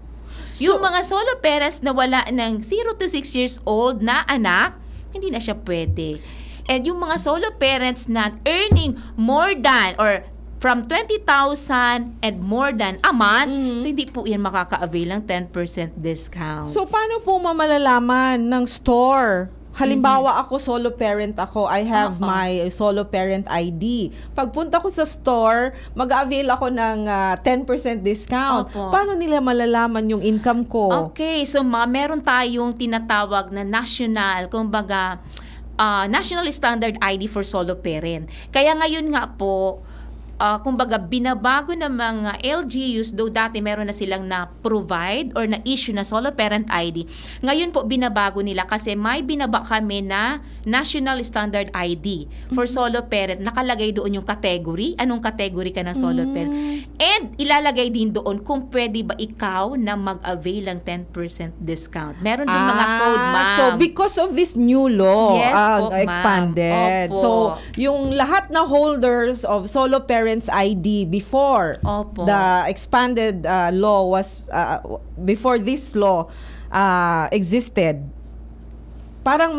Yung mga solo parents na wala ng 0 to 6 years old na anak, hindi na siya pwede. And yung mga solo parents na earning more than or from 20,000 and more than a month, so hindi po yan makaka-avail ng 10% discount. So, paano po mamalalaman ng store? Halimbawa, ako, solo parent ako. I have my solo parent ID. Pagpunta ko sa store, mag-avail ako ng 10% discount. Opo. Paano nila malalaman yung income ko? Okay, so meron tayong tinatawag na national, kumbaga, national standard ID for solo parent. Kaya ngayon nga po, kumbaga binabago ng mga LGUs, though dati meron na silang na-provide or na-issue na solo parent ID. Ngayon po binabago nila kasi may binaba kami na National Standard ID for solo parent. Nakalagay doon yung category, anong category ka ng solo parent. And ilalagay din doon kung pwede ba ikaw na mag-avail ng 10% discount. Meron din mga code, ma'am. So, because of this new law, Yes po, ma'am. expanded. Opo. So, yung lahat na holders of solo parents ID before Opo. the expanded law was, before this law existed, parang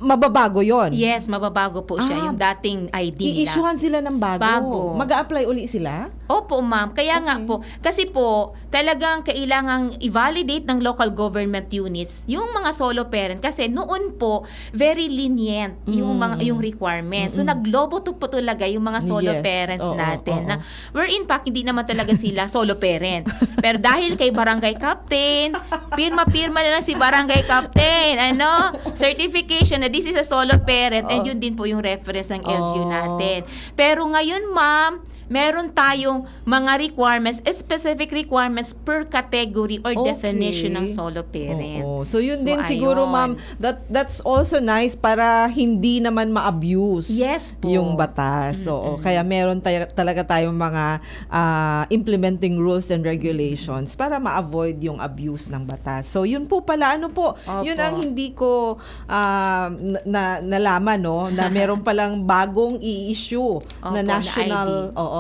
mababago yon. Yes, mababago po siya, yung dating ID nila. I-issuehan sila ng bago. Bago. Mag-a-apply uli sila? Opo, ma'am. Kaya nga po, kasi po, talagang kailangang i-validate ng local government units yung mga solo parent kasi noon po very lenient yung yung requirements. So naglobo to po talaga yung mga solo Yes. parents Oo, natin oo. na where in fact hindi naman talaga sila solo parent. Pero dahil kay barangay captain, pirma na lang si barangay captain, certification na this is a solo parent and yun din po yung reference ng LGU natin. Pero ngayon, ma'am, meron tayong mga requirements, specific requirements per category or Okay. definition ng solo parent. Oo. So, yun din siguro, ayun. ma'am, that's also nice para hindi naman ma-abuse Yes po. yung batas. So, kaya meron talaga tayong mga implementing rules and regulations para ma-avoid yung abuse ng batas. So, yun po pala, Opo. yun ang hindi ko nalaman, no, na meron palang bagong i-issue na Opo, na national, ID.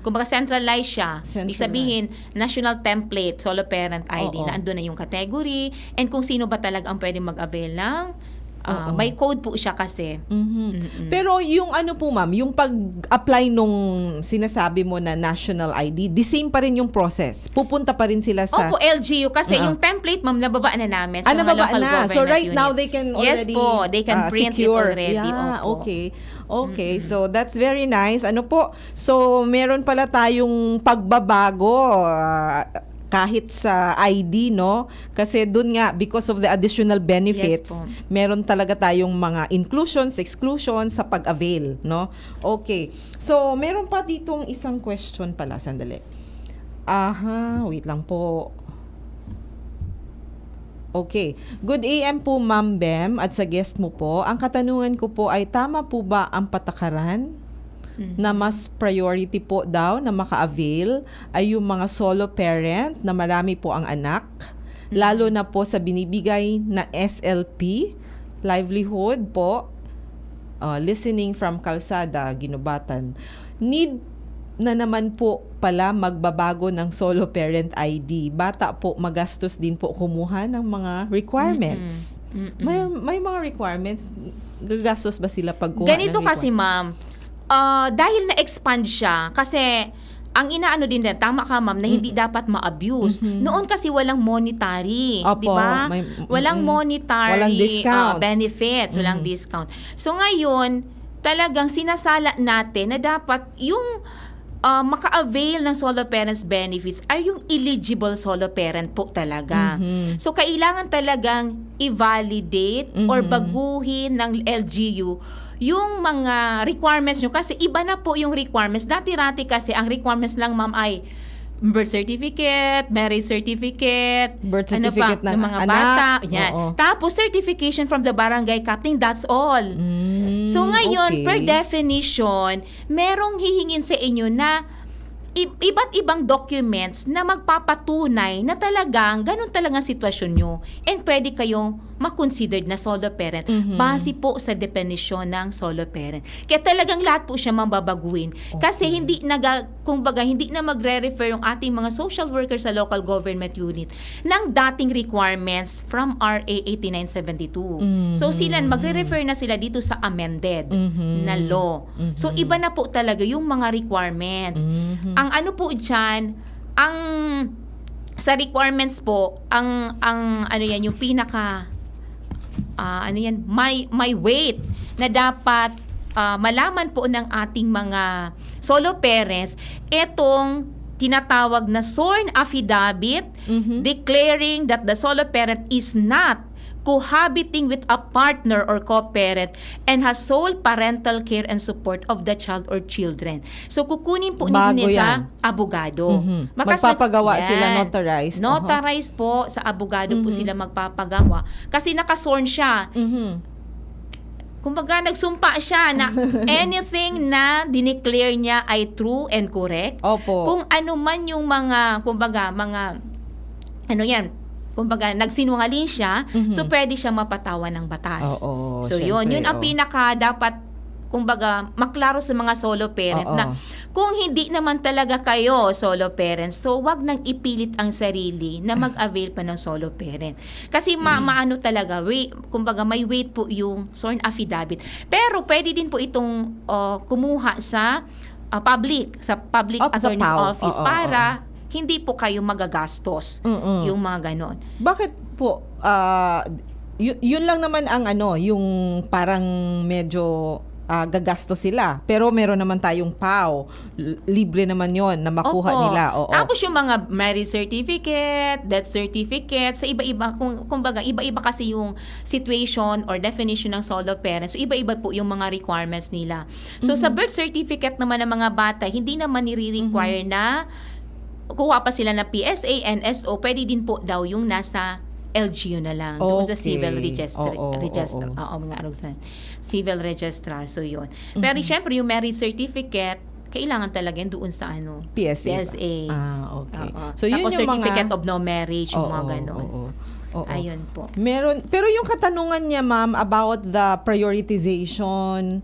Kumbaga centralized siya. Ibig sabihin, national template, solo parent ID, Oo. na andun na yung category, and kung sino ba talaga ang pwede mag-avail ng Oo. May code po siya kasi. Pero yung ano po ma'am, yung pag-apply nung sinasabi mo na national ID, the same pa rin yung process. Pupunta pa rin sila sa... Opo, LGU kasi Oo. yung template ma'am nababa na namin sa mga nababa local na. government So right unit. now they can already Yes po, they can print secure. it already. Yeah, Opo. okay. So that's very nice. Ano po? So meron pala tayong pagbabago kahit sa ID, no? Kasi dun nga, because of the additional benefits, Yes po. meron talaga tayong mga inclusions, exclusions sa pag-avail, no? Okay. So, meron pa ditong isang question pala. Sandali. Wait lang po. Okay. Good AM po, Ma'am Bem, at sa guest mo po. Ang katanungan ko po ay, tama po ba ang patakaran na mas priority po daw na maka-avail ay yung mga solo parent na marami po ang anak, lalo na po sa binibigay na SLP, livelihood po, listening from Kalsada, Ginubatan. Need na naman po pala magbabago ng solo parent ID. Bata po, magastos din po kumuha ng mga requirements. May mga requirements. Gagastos ba sila pag kuha Ganito ng kasi ma'am, dahil na-expand siya, kasi ang inaano din na, tama ka ma'am, na hindi dapat ma-abuse. Noon kasi walang monetary, Opo, di ba? may- Walang monetary walang discount. benefits, walang discount. So ngayon, talagang sinasala natin na dapat yung maka-avail ng solo parents benefits ay yung eligible solo parent po talaga. So kailangan talagang i-validate or baguhin ng LGU yung mga requirements nyo kasi iba na po yung requirements. Dati-rati kasi ang requirements lang ma'am ay birth certificate, marriage certificate, Birth certificate ng mga anak. bata. Yan. Oo. Tapos certification from the barangay captain, that's all. So ngayon, okay. per definition, merong hihingin sa inyo na iba't ibang documents na magpapatunay na talagang ganun talagang sitwasyon nyo and pwede kayong makonsidered na solo parent base po sa definition ng solo parent. Kaya talagang lahat po siya mababaguhin. Kasi hindi kumbaga hindi na magre-refer yung ating mga social workers sa local government unit ng dating requirements from RA 8972. So sila magre-refer na sila dito sa amended na law. So iba na po talaga yung mga requirements. Ang ano po diyan, ang sa requirements po, ang ano yan, yung pinaka may weight na dapat malaman po ng ating mga solo parents itong tinatawag na sworn affidavit declaring that the solo parent is not cohabiting with a partner or co-parent and has sole parental care and support of the child or children. So, kukunin po Bago ninyo yan. sa abogado. Magpapagawa Yan. sila notarized. Notarized po, sa abogado po sila magpapagawa. Kasi nakasworn siya. Kumbaga, nagsumpa siya na anything na dineclare niya ay true and correct. Opo. Kung ano man yung mga, kumbaga, nagsinungaling siya, so pwede siya mapatawan ng batas. Oo, so syempre, yun ang pinaka dapat, kumbaga, maklaro sa mga solo parent Oo. na kung hindi naman talaga kayo solo parents, so wag nang ipilit ang sarili na mag-avail pa ng solo parent. Kasi maano talaga, kumbaga may weight po yung sworn affidavit. Pero pwede din po itong kumuha sa public Sa attorney's PAO. office Oo, para hindi po kayo magagastos yung mga ganon. Bakit po, yun lang naman ang yung parang medyo gagasto sila. Pero meron naman tayong PAO. Libre naman yon na makuha Opo. nila. Oo. Tapos yung mga marriage certificate, death certificate, sa iba-iba, kumbaga, iba-iba kasi yung situation or definition ng solo parents. So, iba-iba po yung mga requirements nila. So, sa birth certificate naman ng mga bata, hindi naman nire-require na kuha pa sila ng PSA, NSO, pwede din po daw yung nasa LGU na lang. Doon sa Okay. civil register. Oo. Civil registrar. So, yun. Pero, syempre, yung marriage certificate, kailangan talaga yun doon sa PSA. PSA. Okay. Oo. So, yun Tapos yung certificate mga... of no marriage, yung mga Oo, ganon. oo. Ayun po. Pero yung katanungan niya, ma'am, about the prioritization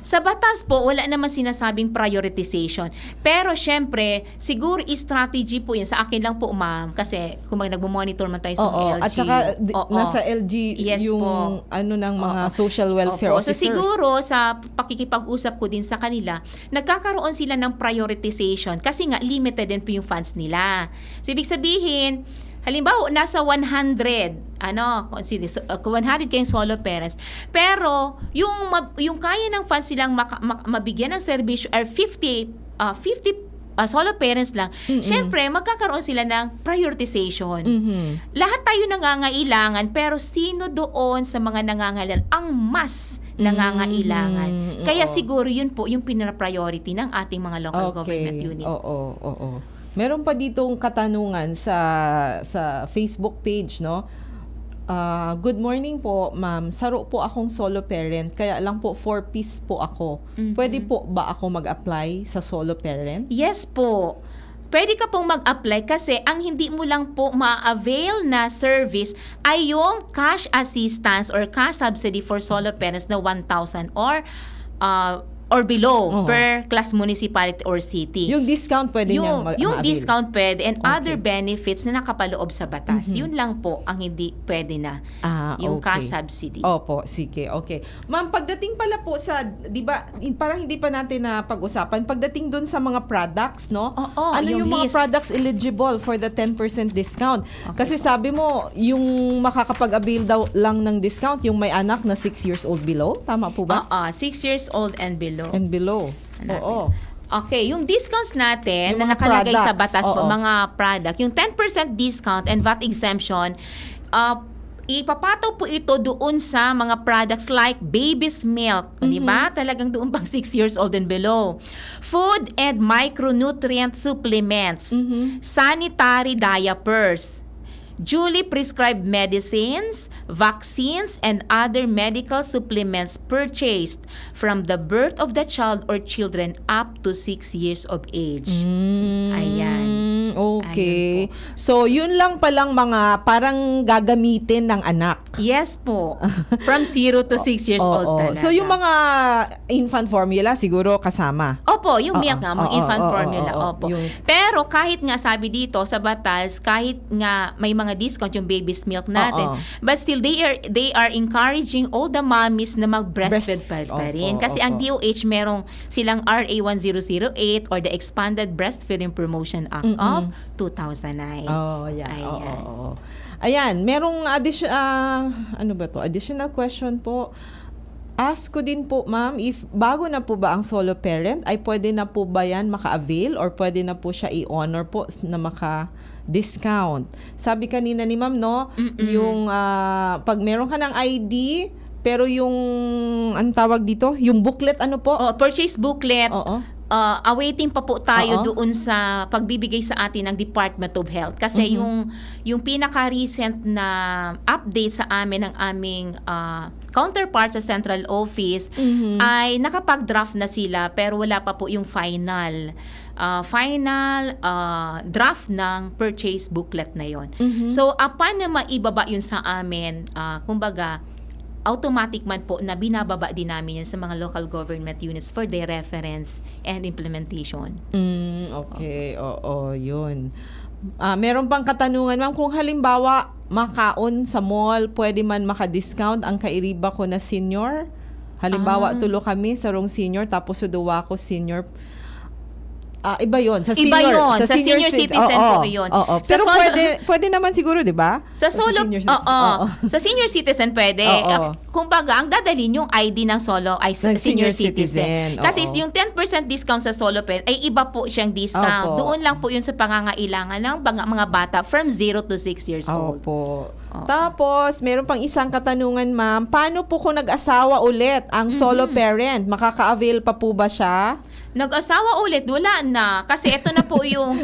Sa batas po, wala naman sinasabing prioritization. Pero syempre, siguro strategy po yan. Sa akin lang po, ma'am, kasi kung nagmo-monitor man tayo sa Oo. LG. At saka nasa LG Yes yung po. ng mga Oo. social welfare Opo. So officers. siguro sa pakikipag-usap ko din sa kanila, nagkakaroon sila ng prioritization kasi nga limited din po yung funds nila. So ibig sabihin, halimbawa, nasa 100 kayong solo parents. Pero, yung kaya ng funds silang mabigyan ng serbisyo are 50 solo parents lang. Siyempre, magkakaroon sila ng prioritization. Lahat tayo nangangailangan, pero sino doon sa mga nangangailangan ang mas nangangailangan? Kaya siguro yun po yung pina-priority ng ating mga local government unit. Oo. Meron pa ditong katanungan sa Facebook page, no? Good morning po, ma'am. Saro po akong solo parent, kaya lang po 4-piece po ako. Pwede po ba ako mag-apply sa solo parent? Yes po. Pwede ka pong mag-apply kasi ang hindi mo lang po ma-avail na service ay yung cash assistance or cash subsidy for solo parents na 1,000 or below per class municipality or city. Yung discount pwede niyang Yung ma-avail? discount pwede and other benefits na nakapaloob sa batas. Yun lang po ang hindi pwede na. Yung cash subsidy. Opo, sige. Okay. Ma'am, pagdating pala po sa, di ba, parang hindi pa natin na pag-usapan, pagdating dun sa mga products, no? Oo, ano yung mga list. products eligible for the 10% discount? Kasi sabi mo, yung makakapag-avail daw lang ng discount, yung may anak na 6 years old below? Tama po ba? 6 years old and below. And below. Hanapin. Oo. Okay, yung discounts natin Yung na mga nakalagay sa products, batas po, oo. mga product, yung 10% discount and VAT exemption, ipapataw po ito doon sa mga products like baby's milk, di ba? Talagang doon pang 6 years old and below. Food and micronutrient supplements, sanitary diapers, duly prescribed medicines, vaccines, and other medical supplements purchased from the birth of the child or children up to 6 years of age. Ayan. Okay. Ayun po. So, yun lang palang mga parang gagamitin ng anak. Yes po. From 0 to 6 years old Oo. talaga. So, yung mga infant formula, siguro kasama. Opo, yung milk nga, mga infant formula. oo. Opo. Yung- Pero kahit nga sabi dito sa batas, kahit nga may mga discount yung baby's milk natin, Oo. but still they are encouraging all the mommies na mag-breastfeed pa rin. Kasi ang DOH merong silang RA 1008 or the Expanded Breastfeeding Promotion Act of 2009. Oh, yeah. Ayan. Oo. Ayan, merong additional question po. Ask ko din po, ma'am, if bago na po ba ang solo parent, ay pwede na po ba yan maka-avail or pwede na po siya i-honor po na maka-discount? Sabi kanina ni ma'am, no, yung pag meron ka ng ID, pero yung, ang tawag dito, yung booklet, ano po? Purchase booklet. Oo. Awaiting pa po tayo Oo. doon sa pagbibigay sa atin ng Department of Health kasi yung pinaka-recent na update sa amin ng aming counterpart sa central office ay nakapag-draft na sila pero wala pa po yung final draft ng purchase booklet na yon. So upon na maibaba yun sa amin, kumbaga automatic man po na binababa din namin yan sa mga local government units for their reference and implementation. Okay, oo, yun. Meron pang katanungan, ma'am, kung halimbawa makaon sa mall, pwede man maka-discount ang kairiba ko na senior? Halimbawa, tulo kami sa rong senior, tapos suduwa ko senior. Iba yon sa Iba senior. yun. Sa senior citizen po yun. Oo. Sa Pero solo- pwede naman siguro, di ba? Sa solo, senior citizen. sa senior citizen pwede. Oo. Kumbaga, ang dadalhin yung ID ng solo ay Ng senior senior citizen. citizen, Kasi oo. yung 10% discount sa solo pen ay iba po siyang discount. Opo. Doon lang po yun sa pangangailangan ng mga bata from 0 to 6 years old. Opo. Tapos, meron pang isang katanungan, ma'am. Paano po kung nag-asawa ulit ang solo parent? Makaka-avail pa po ba siya? Nag-asawa ulit, wala na. Kasi ito na po yung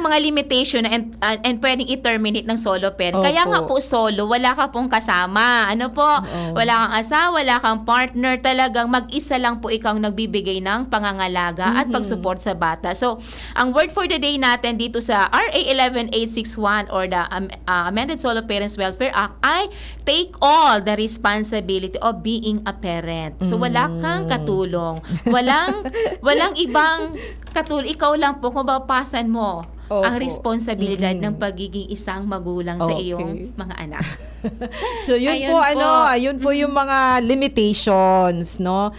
mga limitation and pwedeng i-terminate ng solo parent. Kaya Opo. nga po solo, wala ka pong kasama. Ano po? Wala kang asawa, wala kang partner. Talagang mag-isa lang po ikaw nagbibigay ng pangangalaga at pag-support sa bata. So, ang word for the day natin dito sa RA 11861 or the Amended Solo Parent Parents Welfare Act ay take all the responsibility of being a parent. So wala kang katulong. Walang ibang katulong. Ikaw lang po kung mapapasan mo ang Opo. responsibilidad ng pagiging isang magulang sa Okay. iyong mga anak. So yun Ayun po, po. ayun po yung mga limitations, no?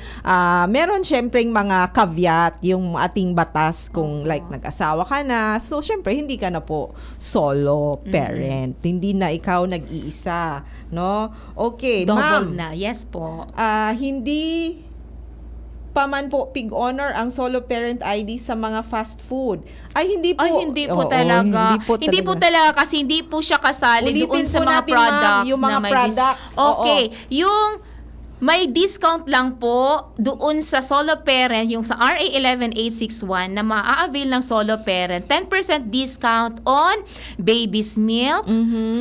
Meron syempreng mga caveat yung ating batas kung like nag-asawa ka na. So syempre hindi ka na po solo parent. Hindi na ikaw nag-iisa, no? Okay, Double ma'am. na. Yes po. Hindi pa man po pig honor ang solo parent ID sa mga fast food. Ay hindi po. Ay, hindi po Oo, talaga. Hindi po talaga. Kasi hindi po siya kasali Ulitin doon sa po mga natin, products ma'am, yung mga na may products. Oo. Okay. Yung may discount lang po doon sa solo parent, yung sa RA 11861 na maa-avail ng solo parent, 10% discount on baby's milk,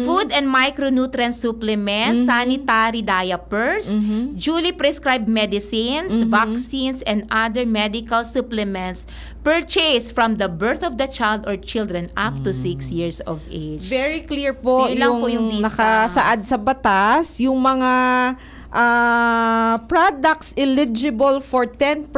food and micronutrient supplements, sanitary diapers, duly prescribed medicines, vaccines, and other medical supplements purchased from the birth of the child or children up to 6 years of age. Very clear po So, yun lang po yung yung discounts. nakasaad sa batas, yung mga products eligible for 10%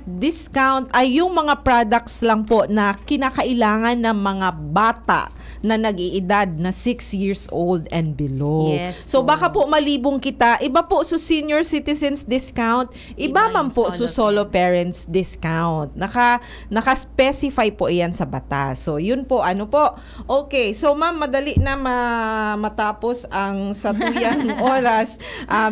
discount ay yung mga products lang po na kinakailangan ng mga bata na nag-iedad na 6 years old and below. Yes So po. baka po malibong kita, iba po sa senior citizens discount, iba Iba man yung po solo sa solo parents discount. Naka-specify po iyan sa batas. So yun po, ano po. Okay, so ma'am, madali na matapos ang satuyang oras.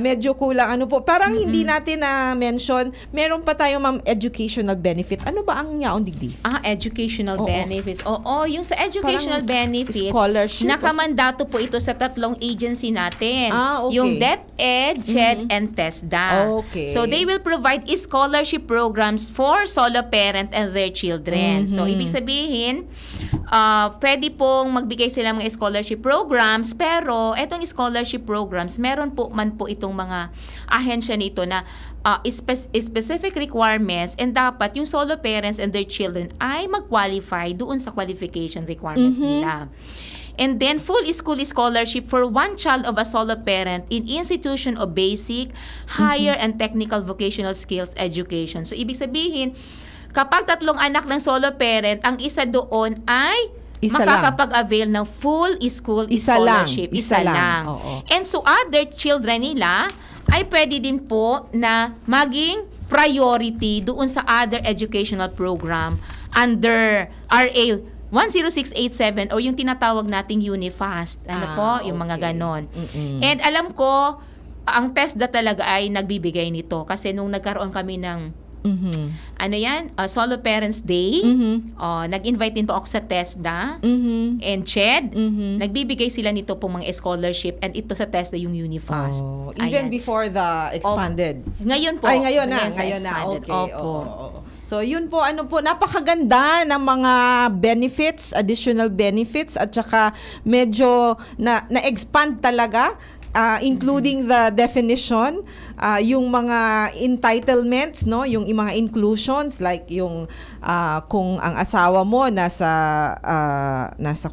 Medyo kulang ano po. Parang hindi natin na mention, meron pa tayo ma'am educational benefit. Ano ba ang nyaon digdi? Educational Oo. benefits. Oo, yung sa educational Parang benefits, scholarship. nakamandato po ito sa tatlong agency natin. Okay. Yung DepEd, CHED, and TESDA. Okay. So, they will provide scholarship programs for solo parent and their children. So, ibig sabihin, pwede pong magbigay sila ng mga scholarship programs, pero etong scholarship programs, meron po man po itong mga ahensya nito na specific requirements, and dapat yung solo parents and their children ay mag-qualify doon sa qualification requirements nila. And then, full school scholarship for one child of a solo parent in institution of basic, higher, and technical vocational skills education. So, ibig sabihin, kapag tatlong anak ng solo parent, ang isa doon ay Isa makakapag-avail ng full school Isa lang. scholarship. Isa lang. lang. Oo. And so, other children nila ay pwede din po na maging priority doon sa other educational program under RA 10687 or yung tinatawag nating UniFast. Ano po? Yung mga okay. ganon. And alam ko, ang TESDA talaga ay nagbibigay nito kasi nung nagkaroon kami ng ano yan? Solo Parents Day. Nag-invite din po ako sa TESDA and CHED. Nagbibigay sila nito pong mga scholarship, and ito sa TESDA yung UniFast. Even Ayan. before the expanded. Ngayon po. Ay, ngayon na. sa Ngayon na. expanded. Okay. Opo. Oo. So, yun po, ano po, napakaganda ng mga benefits, additional benefits, at saka medyo na-expand talaga, including the definition, yung mga entitlements, no, yung mga inclusions, like yung kung ang asawa mo nasa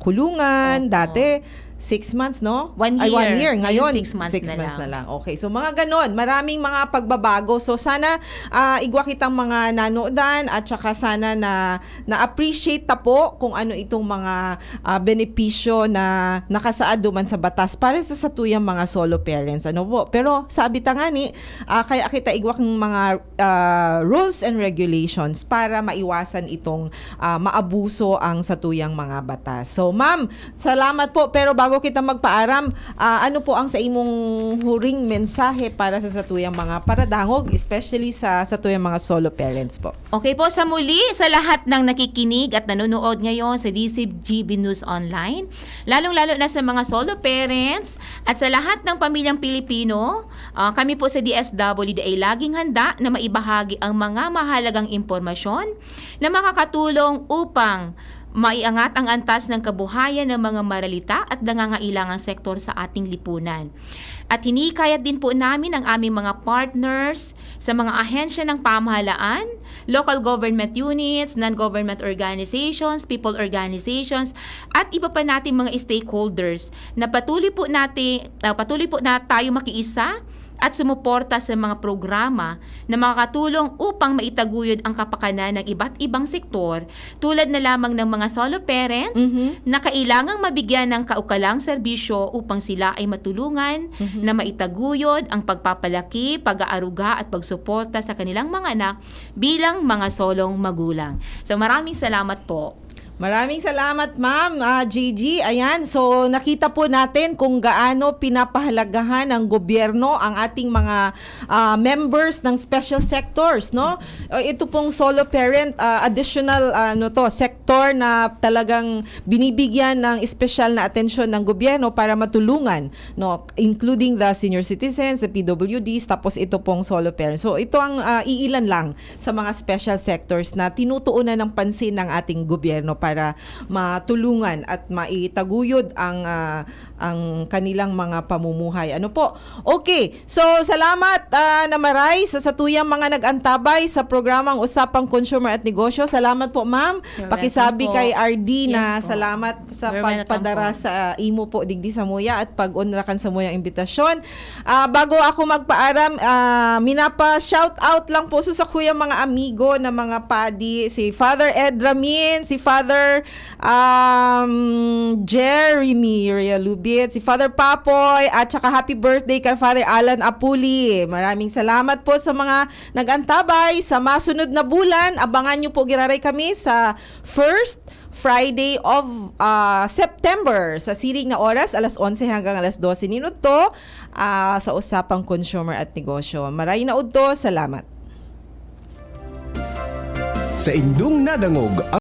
kulungan, Opo. dati, 6 months, no? 1 Ay, 1 year. year. Ngayon, Ngayon, 6 months 6 na months na lang. lang. Okay. So, mga ganon. Maraming mga pagbabago. So, sana igwa kitang mga nanoodaan at saka sana na-appreciate ta po kung ano itong mga benepisyo na nakasaad duman sa batas para sa satuyang mga solo parents. Ano po? Pero, sabi ta nga ni, kaya kita igwa kang mga rules and regulations para maiwasan itong maabuso ang satuyang mga batas. So, ma'am, salamat po. Pero bago kita magpaaram, ano po ang sa imong huring mensahe para sa satuyang mga paradangog, especially sa satuyang mga solo parents po? Okay po, sa muli, sa lahat ng nakikinig at nanonood ngayon sa DCGB News Online, lalong-lalo na sa mga solo parents at sa lahat ng pamilyang Pilipino, kami po sa DSWD ay laging handa na maibahagi ang mga mahalagang impormasyon na makakatulong upang maiangat ang antas ng kabuhayan ng mga maralita at nangangailangang sektor sa ating lipunan. At hinikayat din po namin ang aming mga partners sa mga ahensya ng pamahalaan local government units, non-government organizations, people organizations, at iba pa nating mga stakeholders na patuloy po na tayo makiisa at sumuporta sa mga programa na makakatulong upang maitaguyod ang kapakanan ng iba't ibang sektor tulad na lamang ng mga solo parents na kailangang mabigyan ng kaukalang serbisyo upang sila ay matulungan na maitaguyod ang pagpapalaki, pag-aaruga at pagsuporta sa kanilang mga anak bilang mga solong magulang. So maraming salamat po. Maraming salamat, Ma'am Gigi. Ayan, so nakita po natin kung gaano pinapahalagahan ng gobyerno ang ating mga members ng special sectors, no? Ito pong solo parent additional sector na talagang binibigyan ng espesyal na atensyon ng gobyerno para matulungan, no, including the senior citizens, the PWDs, tapos ito pong solo parent. So ito ang iilan lang sa mga special sectors na tinutuunan ng pansin ng ating gobyerno para matulungan at maitaguyod ang kanilang mga pamumuhay. Ano po? Okay. So, salamat na maray sa satuyang mga nag-antabay sa programang Usapang Consumer at Negosyo. Salamat po, ma'am. You're Pakisabi welcome po. kay RD na Yes po. salamat sa You're welcome pagpadara po. sa imo po digdi sa muya at pag-unrakan sa muyang imbitasyon. Bago ako magpaaram, minapa-shout out lang po sa kuyang mga amigo na mga padi, si Father Ed Ramin, si Father Jeremy Realubit, si Father Papoy, at saka happy birthday kay Father Alan Apuli. Maraming salamat po sa mga nag-antabay sa masunod na bulan. Abangan nyo po giraray kami sa first Friday of September sa siring na oras, alas 11 hanggang alas 12 minuto sa Usapang Consumer at Negosyo. Maray na udto, salamat. Sa indong nadangog